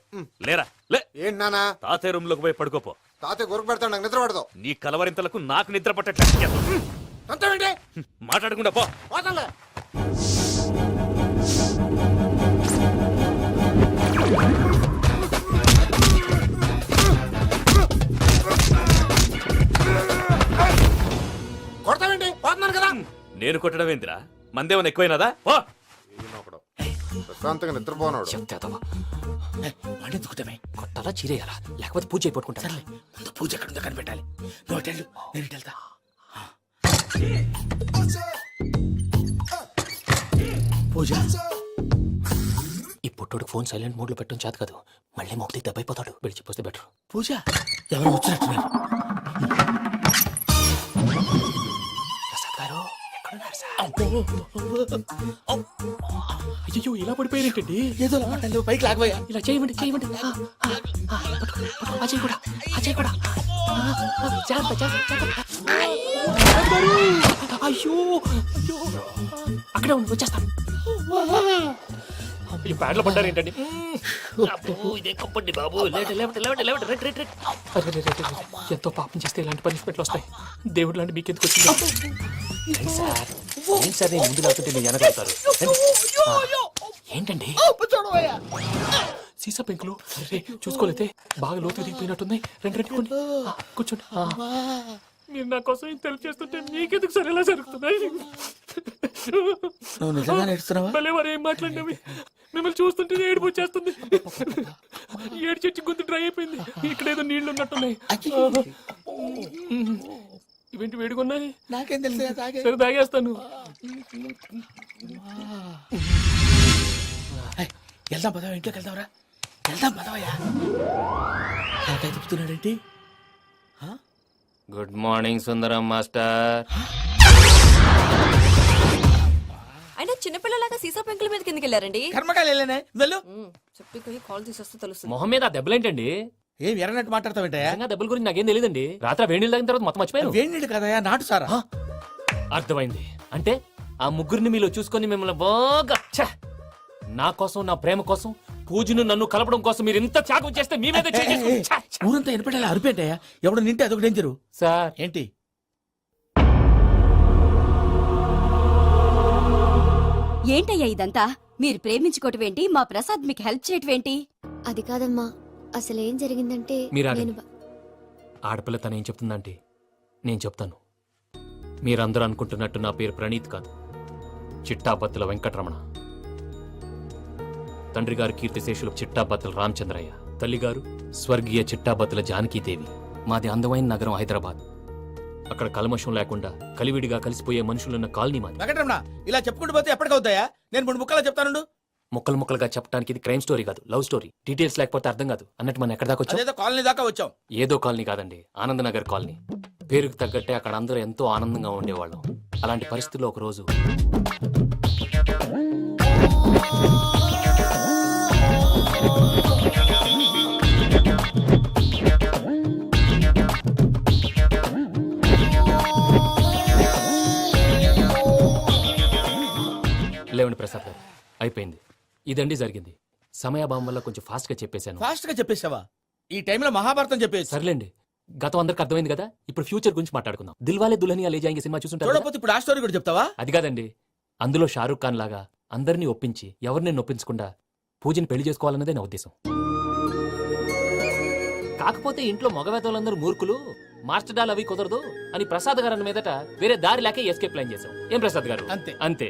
లేరా లే. ఏంటి నానా? తాతయ్య రూమ్ లోకి పోయి పడుకోపో. తాతయ్య గురకు పెడతాడు, నాకు నిద్ర పడతావు. నీ కలవరింతలకు నాకు నిద్ర పట్టట్లేదు. అంతేంటి? మాట్లాడకుండా పో. పోతాలే. కొడతావేంటి? పోతున్నాను కదా. నేను కొట్టడం ఏందిరా? మందేమన్నా ఎక్కువైనదా? పో. ఈయనొకడు. ప్రశాంతంగా నిద్రపోనాడు. చెప్తావా వాడెందుకుంటామే? కొట్టాలా చీరేయాలా? లేకపోతే పూజ అయిపోట్టుకుంటా. ముందు పూజ ఎక్కడుందో కనిపెట్టాలి. నువ్వు వెళ్ళు, నేను ఇటు వెళ్తా. పూజ ఈ పుట్టోడికి ఫోన్ సైలెంట్ మోడ్ లో పెట్టడం చేత కాదు. మళ్ళీ మొక్కటి దెబ్బైపోతాడు. విడిచిపోతే బెటర్. పూజ ఎవరు వచ్చినట్టున్నారు? ప్రసాద్ గారు ఎక్కడున్నారు సార్? అయ్యో ఇలా పడిపోయారేంటండి? ఏదో పైకి లాగబోయా. ఇలా చేయమండి చేయమండి. అజయ్ కూడా అజయ్ కూడా. జాగ్రత్త జాగ్రత్త. అయ్యో అయ్యో అక్కడే ఉండి వచ్చేస్తాను. ఈ ప్యాడ్లో పడ్డారు ఏంటండి? ఇదే కంపండి బాబు. ఎంతో పాపం చేస్తే ఇలాంటి పనిష్మెంట్లు వస్తాయి. దేవుడు లాంటి మీకెందుకు వచ్చింది సార్? ఏం సార్ నేను ముందు లేకుంటే మీరు వెనకాడతారు. ఏంటండి సీసా పెంకులు? అరే చూసుకోలేతే బాగా లోతుగా దిగిపోయినట్టున్నాయి. రెండు రెండు కూర్చోండి. మీరు నా కోసం ఇంత హెల్ప్ చేస్తుంటే మీకెందుకు సరే ఎలా జరుగుతున్నాయి? నువ్వు నిజంగా నేర్చుతున్నావా? భలే వారు ఏం మాట్లాడినవి. మిమ్మల్ని చూస్తుంటే ఏడుపు వచ్చేస్తుంది. ఏడు చెట్టు గొంతు డ్రై అయిపోయింది. ఇక్కడ ఏదో నీళ్లు ఉన్నట్టున్నాయి. ఇవేంటి వేడుకున్నాయి? నాకేం తెలుసు. సరే తాగేస్తాను. వెళ్దాం పదవా, ఇంట్లోకి వెళ్దాంరా. వెళ్దాం పదవయ్యా. నాకై చెప్తున్నాడేంటి? గుడ్ మార్నింగ్ సుందరం మాస్టర్. అయినా చిన్నపిల్లలాగా సీసా పెంకుల మీద కిందకి వెళ్ళారండి. కర్మకాయలు వెళ్ళానే. వెళ్ళు. చెప్పి కాల్ తీసేస్తే తెలుస్తుంది. మొహం మీద ఆ దెబ్బలేంటండి? ఏం ఎర్రనట్టు మాట్లాడతావేంటయ్యా? నిజంగా దెబ్బల గురించి నాకేం తెలియదండి. రాత్రి వేడి నీళ్ళు తాగిన తర్వాత మొత్తం మర్చిపోయాను. వేడి నీళ్ళు కదయ్యా, నాటు సారా. అర్థమైంది. అంటే ఆ ముగ్గురిని మీలో చూసుకొని మిమ్మల్ని బాగా నా కోసం నా ప్రేమ కోసం పూజను నన్ను కలపడం కోసం మీరు ఇంత త్యాగం చేస్తే మీ మీద ఊరంతా ఎనపెట్టాలి అరిపేటయ్యా. ఎవడు నింటే అదొక డేంజరు. సార్ ఏంటి? ఏంటయ్యా ఇదంతా? మీరు ప్రేమించుకోవటం ఏంటి? మా ప్రసాద్ మీకు హెల్ప్ చేయటం ఏంటి? అది కాదమ్మా, అసలు ఏం జరిగిందంటే మీరు ఆడపిల్ల తను ఏం చెప్తుందంటే నేను చెప్తాను. మీరందరూ అనుకుంటున్నట్టు నా పేరు ప్రణీత్ కాదు, చిట్టాపత్తుల వెంకటరమణ. తండ్రి గారు కీర్తిశేషులు చిట్టాపత్తుల రామచంద్రయ్య, తల్లిగారు స్వర్గీయ చిట్టాపత్తుల జానకీదేవి. మాది అందమైన నగరం హైదరాబాద్. అక్కడ కల్మషం లేకుండా కలివిడిగా కలిసిపోయే మనుషులున్న కాలనీ మాది. వెంకటరమణ ఇలా చెప్పుకుంటూ పోతే ఎప్పటికవుతాయా? నేను 3 ముక్కలా చెప్తాను. ముక్కలు ముక్కలుగా చెప్పడానికి ఇది క్రైమ్ స్టోరీ కాదు, లవ్ స్టోరీ. డీటెయిల్స్ లేకపోతే అర్థం కాదు. అన్నట్టు మనం ఎక్కడ దాకా వచ్చాం? అదేదో కాలనీ దాకా వచ్చాం. ఏదో కాలనీ కాదండి, ఆనందనగర్ కాలనీ. పేరుకు తగ్గట్టే అక్కడ అందరూ ఎంతో ఆనందంగా ఉండేవాళ్ళం. అలాంటి పరిస్థితుల్లో ఒక రోజు లేవండి ప్రసాద్ గారు, అయిపోయింది. ఇదండి జరిగింది. సమయాభావం వల్ల కొంచెం ఫాస్ట్ గా చెప్పేశాను. ఫాస్ట్ గా చెప్పేసావా? ఈ టైంలో మహాభారతం చెప్పేసి. సర్లేండి, గతం అందరికి అర్థమైంది కదా. ఇప్పుడు ఫ్యూచర్ గురించి మాట్లాడుకుందాం. దిల్వాలే దుల్హనియా లే జాయేంగే సినిమా చూసుంటారు. చూడకపోతే ఇప్పుడు ఆ స్టోరీ కూడా చెప్తావా? అది కాదండి, అందులో షారూక్ ఖాన్ లాగా అందరినీ ఒప్పించి ఎవరిని నొప్పించకుండా పూజని పెళ్లి చేసుకోవాలన్నదే నా ఉద్దేశం. కాకపోతే ఇంట్లో మగవేతలందరూ మూర్ఖులు, మాస్టర్ డాల్ అవి కుదరదు అని ప్రసాద్ గారు అన్న మీదట వేరే దారి లేక ఎస్కేప్ ప్లాన్ చేశాం. ఏం ప్రసాద్ గారు? అంతే అంతే.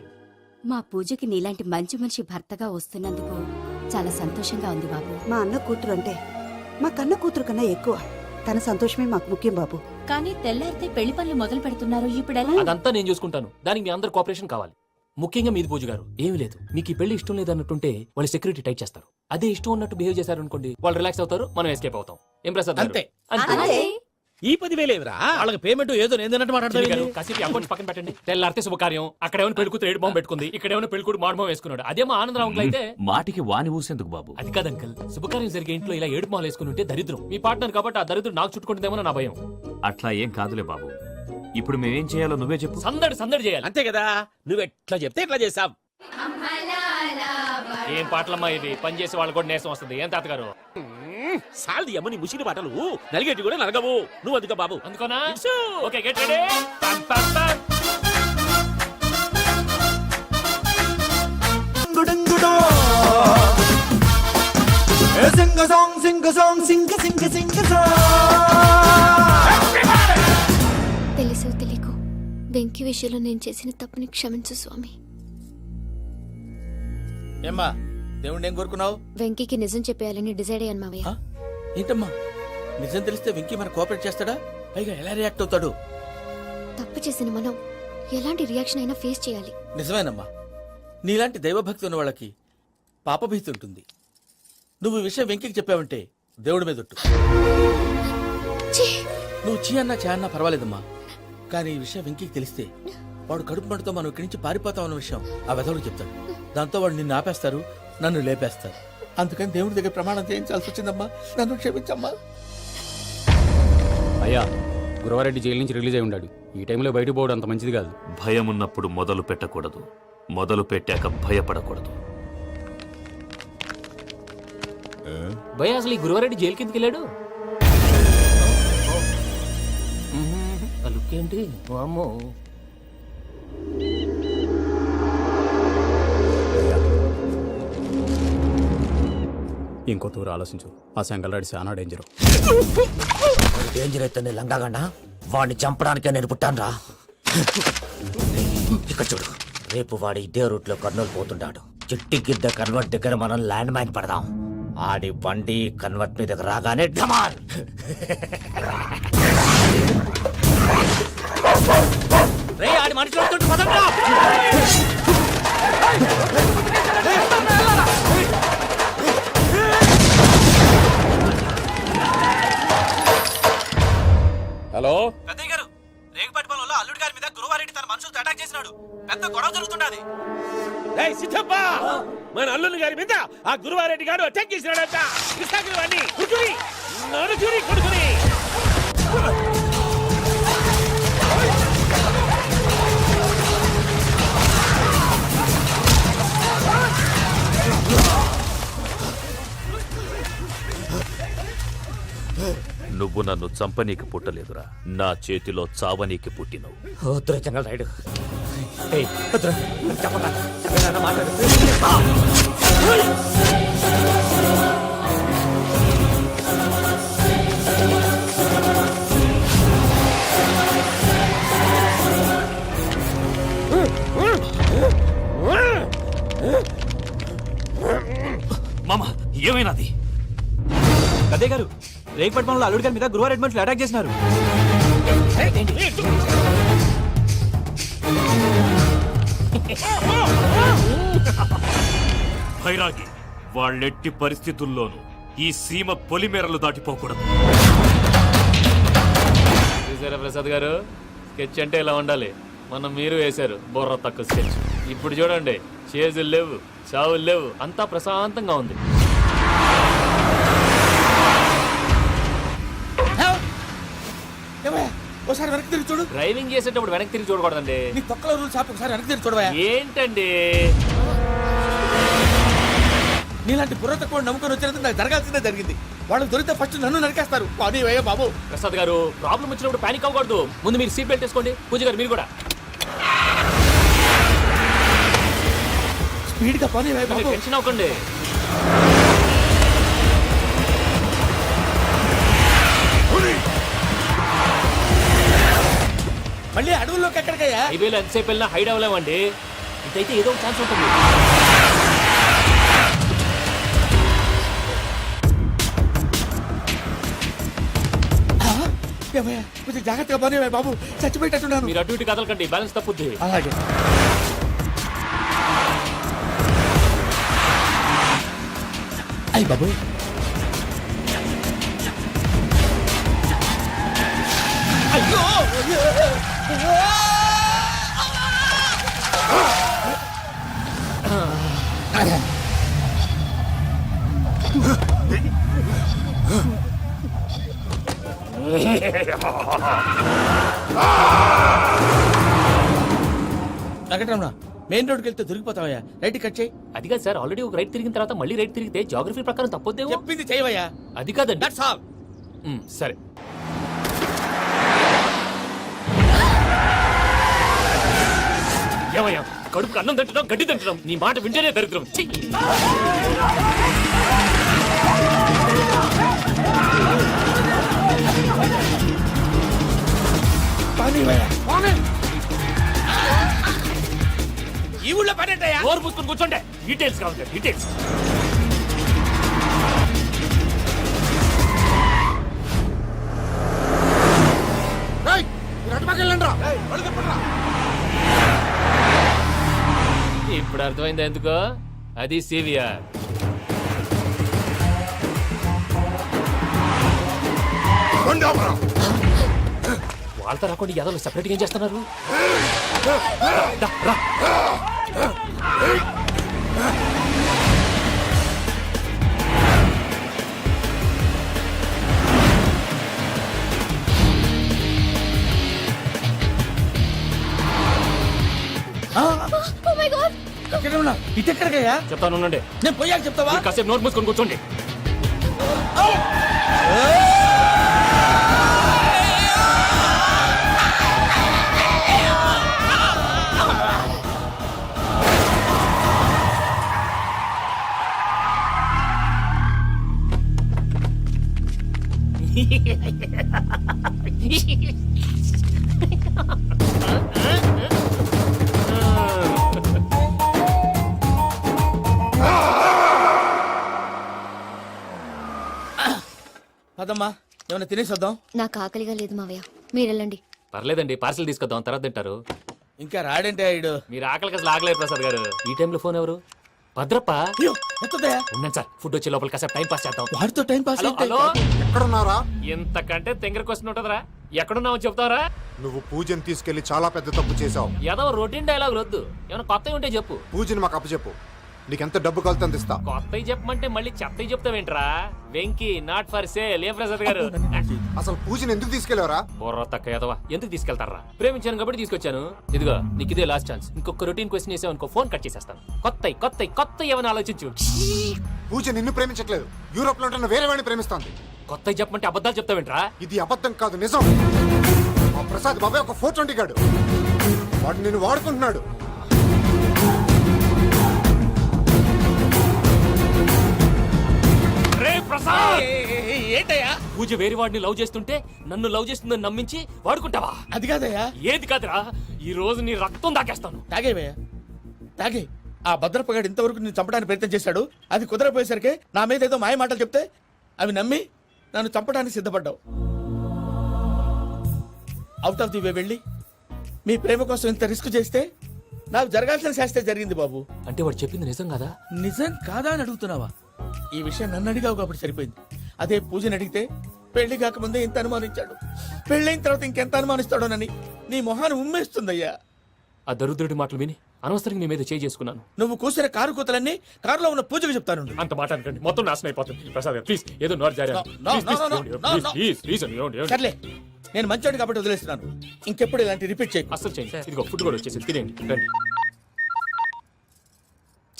మా పూజకి నీలాంటి మంచి మనిషి భర్తగా వస్తున్నందుకు చాలా సంతోషంగా ఉంది బాబు. మా అన్న కూతురు అంటే మా కన్న కూతురు కన్నా ఎక్కువ. తన సంతోషమే మాకు ముఖ్యం బాబు. కానీ తెల్లారితే పెళ్లి పనులు మొదలు పెడుతున్నారు ఇప్పుడెలా? అదంతా నేను చూసుకుంటాను. దానికి మీ అందరు కోఆపరేషన్ కావాలి. ముఖ్యంగా మీది పూజ గారు. ఏమీ లేదు, మీకు ఈ పెళ్లి ఇష్టం లేదన్నట్టుంటే వాళ్ళు సెక్యూరిటీ టైట్ చేస్తారు. అదే ఇష్టం ఉన్నట్టు బిహేవ్ చేశారు అనుకోండి, వాళ్ళు రిలాక్స్ అవుతారు, మనం ఎస్కేప్ అవుతాం. ఏం ప్రసాద్ గారు? అంతే. అంతే. ఈ 10,000 ఏమిరా వాళ్ళకి పేమెంట్ ఏదో నేను చిన్ని గారు, మాట్లాడతాను. కాసేపు అకౌంట్స్ పక్కన పెట్టండి. తెల్లారితే శుభకార్యం. అక్కడ ఏమైనా పెళ్లి కూతురు ఏడు బాంబు పెట్టుకుంది, ఇక్కడ ఏమైనా పెళ్లి కూతురు మాడు బాంబు వేసుకున్నాడు. అదేమో ఆనందరావు అంకుల్ అయితే మాటికి వాని ఊసేందుకు బాబు? అది కాదు అంకల్, శుభకార్యం జరిగే ఇంట్లో ఇలా ఏడు మాలు వేసుకుని ఉంటే దరిద్రం. మీ పార్ట్నర్ కాబట్టి ఆ దరిద్రం నాకు చుట్టుకుంటుందేమో నా భయం. అట్లా ఏం కాదులే బాబు. ఇప్పుడు మేమేం చేయాలో నువ్వే చెప్పు. సందడి సందడి చేయాలి. అంతే కదా, నువ్వు ఎట్లా చెప్తే ఎట్లా చేసాం. ఏం పాటలమ్మా ఇది? పని చేసి వాళ్ళు కూడా నేసం వస్తుంది. ఏం తాతగారు? సాల్ది అమ్మని ముసిరి పాటలు నలిగేటి కూడా నలగవు. నువ్వు అందుకో బాబు. అందుకోనా? Okay, get ready. పం పం పం. తెలుసు తెలియకు వెంకీ విషయంలో నేను చేసిన తప్పుని క్షమించు స్వామి. ఏమ్మా దేవుణ్ణి ఏం కోరుకున్నావు? వెంకీకి నిజం చెప్పేయాలని డిసైడ్ అయ్యాను మావయ్య. ఏంటమ్మా నిజం తెలిస్తే వెంకీ మన కోఆపరేట్ చేస్తాడా? పైగా ఎలా రియాక్ట్ అవుతాడు? తప్పు చేసిన మనం ఎలాంటి రియాక్షన్ అయినా ఫేస్ చేయాలి. నిజమేనమ్మా, నీలాంటి దైవభక్తి ఉన్న వాళ్ళకి పాపభీతి ఉంటుంది. నువ్వు ఈ విషయం వెంకీకి చెప్పావంటే దేవుడి మీద ఒట్టు. నువ్వు చీ అన్నా చే అన్నా పర్వాలేదమ్మా, కానీ ఈ విషయం వెంకీకి తెలిస్తే వాడు కడుపు మంటతో మనం ఇక్కడి నుంచి పారిపోతామన్న విషయం ఆ వెధవుడు చెప్తాడు. దాంతో వాడు నిన్ను ఆపేస్తారు, నన్ను లేపేస్తారు. అందుకని దేవుడి దగ్గర ప్రమాణం చేయించాల్సి వచ్చిందమ్మా. నన్ను క్షమించమ్మా. అయ్యా, గురవారెడ్డి జైలు నుంచి రిలీజ్ అయి ఉన్నాడు. ఈ టైంలో బయటకు పోవడం అంత మంచిది కాదు. భయం ఉన్నప్పుడు మొదలు పెట్టకూడదు, మొదలు పెట్టాక భయపడకూడదు. భయ అసలు ఈ గురువారెడ్డి జైలు కిందకి వెళ్ళాడు. ఆ లుక్ ఏంటి? వామ్మో. ఇంకో తూరు ఆలోచించు. ఆ సంగల్రాడి చాలా డేంజర్. డేంజర్ అయితే లంగాగండా వాడిని చంపడానికే నేను పుట్టాను. ఇక్కడ చూడు, రేపు వాడు ఇదే రూట్ లో కర్నూలు పోతుంటాడు. చిట్టి గిద్ద కన్వర్ట్ దగ్గర మనం ల్యాండ్ మైన్ పడదాం. ఆడి బండి కన్వర్ట్ మీద రాగానే ఢమాల్. రే ఆడి మనిషి వస్తుంటే పదండ్రా. హలో పెద్దయ్య గారు, రేగుపాటి పొలంలో అల్లుడి గారి మీద గురువారెడ్డి తన మనుషులతో అటాక్ చేసినాడు. పెద్ద గొడవ జరుగుతున్నది. ఏయ్ సిద్ధప్ప, మన అల్లుని గారి మీద ఆ గురువారెడ్డి గారు అటాక్ చేసినాడంట. కృష్ణాగిరి కుడుకుని నరుచురి కొడుకుని. నువ్వు నన్ను చంపనీకి పుట్టలేదురా, నా చేతిలో చావనీకి పుట్టినవు. వద్దురా జంగల్ రైడ్. చెప్పండి మాట్లాడు. మామ ఏమైనాది? పెద్దయ్య గారు, రేగుపాటి పొలంలో అల్లుడి గారి మీద గురువారెడ్డి మనుషులు అటాక్ చేసినారు. భైరాగి, వాళ్ళెట్టి పరిస్థితుల్లోనూ ఈ సీమ పొలిమేరలు దాటిపోకూడదు. చూసారా ప్రసాద్ గారు, స్కెచ్ అంటే ఇలా ఉండాలి. మనం మీరు వేశారు బుర్ర తక్కువ స్కెచ్. ఇప్పుడు చూడండి, చేజులు లేవు, చావులు లేవు, అంతా ప్రశాంతంగా ఉంది. ఒకసారి వెనక్కి తిరిగి చూడు. డ్రైవింగ్ చేసేటప్పుడు వెనక్కి తిరిగి చూడకూడదండి. నీ తొక్కలో రూల్స్ ఆపి ఒకసారి వెనక్కి తిరిగి చూడవా. ఏంటండి నీలాంటి బుర్ర తక్కువ నమ్ముకొని వచ్చినందుకు నాకు జరగాల్సిందే జరిగింది. వాళ్ళకి దొరికితే ఫస్ట్ నన్ను నరికేస్తారు. బాబీ వయ్యా బాబు. ప్రసాద్ గారు, ప్రాబ్లం వచ్చినప్పుడు పానిక్ అవ్వకూడదు. ముందు మీరు సీట్ బెల్ట్ వేసుకోండి. పూజ గారు మీరు కూడా స్పీడ్ గా పని బాబు. టెన్షన్ అవ్వకండి. మళ్ళీ అడవుల్లోకి ఎక్కడికయ్యా? హైవేలో ఎంతసేపు వెళ్ళినా హైడ్ అవ్వలేమండి. ఇదైతే ఏదో ఒక ఛాన్స్ ఉంటుంది. ఏమయ్యా కొంచెం జాగ్రత్తగా పోనీ బాబు, చచ్చిపోయేటట్టున్నాను. మీరు అటు ఇటు కదలకండి, బ్యాలెన్స్ తప్పుద్ది. అలాగే. అయ్యి బాబు, అయ్యో వెంకటరమణ, మెయిన్ రోడ్కి వెళ్తే దొరికిపోతావయ్యా. రైట్ కట్ చేయి. అది కాదు సార్, ఆల్రెడీ ఒక రైట్ తిరిగిన తర్వాత మళ్ళీ రైట్ తిరిగితే జాగ్రఫీ ప్రకారం తప్పొద్దేమో. చెప్పింది చేయవయ్యా. అది కాదండి. That's all. సరే. ఏమయ్యా, కడుపుకి అన్నం తింటున్నాం, గడ్డి తింటున్నాం, నీ మాట వింటేనే దరిద్రం. ఛీ! ఈ ఊళ్ళో పడేటయ్యా. నోరు పూసుకొని కూర్చోండి. డీటెయిల్స్ కావాలి, డీటెయిల్స్. ఇప్పుడు అర్థమైంది ఎందుకో. అది సివిఆర్. వాళ్ళతో రాకుండా యాదవ్ సెపరేట్గా ఏం చేస్తున్నారు? దా, రా. వెంకటరమణ, ఇటు ఎక్కడికయ్యా? చెప్తాను ఉండండి. నేను పోయాక చెప్తావా? మీరు కాసేపు నోట్ మూసుకొని కూర్చోండి. పదమ్మా, ఏమైనా తినేసి వద్దాం. నాకు ఆకలిగా లేదు మావయ్య, మీరు వెళ్ళండి. పర్లేదండి, పార్సిల్ తీసుకొద్దాం, తర్వాత తింటారు. ఇంకా రాడంటే ఆయుడు. మీరు ఆకలికి అసలు ఆగలేదు ప్రసాద్ గారు. ఈ టైంలో ఫోన్ ఎవరు? భద్రప్ప. అయ్యో, ఎత్తదయ్యా. ఉన్నాను సార్, ఫుడ్ వచ్చే లోపల కాసేపు టైం పాస్ చేద్దాం. వాడితో టైం పాస్. Hello, hello. ఎక్కడున్నారా? ఇంతకంటే తెంగర క్వశ్చన్ ఉంటుందిరా. ఎక్కడున్నావు చెప్తావరా? నువ్వు పూజని తీసుకెళ్లి చాలా పెద్ద తప్పు చేశావు. ఏదో రొటీన్ డైలాగ్ వద్దు, ఏమైనా కొత్తవి ఉంటే చెప్పు. పూజని మాకు అప్పచెప్పు. నీకెంత డబ్బు కలితే అంత ఇస్తా. కొత్తవి చెప్పమంటే మళ్ళీ చెత్తవి చెప్తావేంట్రా? Venky not for sale. ఏ ప్రసాద్ గారు? అసలు పూజని ఎందుకు తీసుకెళ్లేవరా? బుర్ర తక్క ఏదవా, ఎందుకు తీసుకెళ్తారా? ప్రేమించాను కాబట్టి తీసుకొచ్చాను. ఇదిగో నీకు ఇదే లాస్ట్ ఛాన్స్. ఇంకొక రొటీన్ క్వశ్చన్ వేసావు అనుకో, ఫోన్ కట్ చేసేస్తాను. కొత్త ఏమైనా ఆలోచించు. పూజ నిన్ను ప్రేమించట్లేదు, యూరోప్ లో ఉంటున్న వేరే వాడిని ప్రేమిస్తాంది. కొత్తవి చెప్పమంటే అబద్ధాలు చెప్తావేంట్రా? ఇది అబద్ధం కాదు, నిజం. మా ప్రసాద్ బాబాయ్ ఒక 420 గాడు. వాడు నిన్ను వాడుకుంటున్నాడు. ఏంటయ్యా? పూజ వేరే వాడిని లవ్ చేస్తుంటే నన్ను లవ్ చేస్తుందని నమ్మించి వాడుకుంటావా? అది కాదయ్యా. ఏది కాదురా, ఈ రోజు నీ రక్తం దాకేస్తాను. తాగేవయ్యా, తాగే. ఆ భద్రప్పగాడు ఇంతవరకు నేను చంపడానికి ప్రయత్నం చేశాడు. అది కుదరపోయేసరికి నా మీద ఏదో మాయ మాటలు చెప్తే అవి నమ్మి నన్ను చంపడానికి సిద్ధపడ్డావు. అవుట్ ఆఫ్ ది వే వెళ్ళి మీ ప్రేమ కోసం ఇంత రిస్క్ చేస్తే నాకు జరగాల్సిన శాస్త్రే జరిగింది బాబు. అంటే వాడు చెప్పింది నిజం కదా? నిజం కాదా అని అడుగుతున్నావా? ఈ విషయం నన్ను అడిగావు కాబట్టి సరిపోయింది. అదే పూజని అడిగితే పెళ్లి కాకముందే ఇంత అనుమానించాడు, పెళ్ళైన తర్వాత ఇంకెంత అనుమానిస్తాడోనని నీ మొహాన్ని ఉమ్మేస్తుందయ్యా. ఆ దరిద్రుడి మాటలు విని అనవసరంగా నీ మీద చేయి చేసుకున్నాను. నువ్వు కూసిన కారు కూతలన్నీ కారులో ఉన్న పూజకు చెప్తాను. అంత మాట అనకండి, మొత్తం నాశనం అయిపోతుంది. ప్రసాద్ గారు ప్లీజ్, ఏదో నోరు జారీ. సర్లే, నేను మంచోడు కాబట్టి వదిలేస్తున్నాను. ఇంకెప్పుడు ఇలాంటి రిపీట్ చేయకు. అసలు చేయండి. ఇదిగో ఫుడ్ కూడా వచ్చేసి తినేయండి, రండి.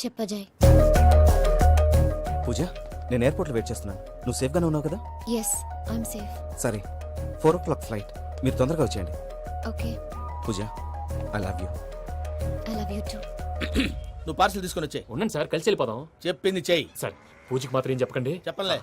చెప్పజాయ్. పూజ, నేను ఎయిర్పోర్ట్లో వెయిట్ చేస్తున్నాను. నువ్వు సేఫ్గానే ఉన్నావు కదా? Yes, I'm safe. సరే, 4 o'clock ఫ్లైట్. మీరు తొందరగా వచ్చేయండి. Okay. Pooja, I love you. I love you too. నువ్వు పార్సల్ తీసుకొని వచ్చే. ఉండండి సార్, కలిసి వెళ్ళిపోదాం. చెప్పింది చెయ్యి. సరే, పూజకి మాత్రం ఏం చెప్పకండి. చెప్పలే.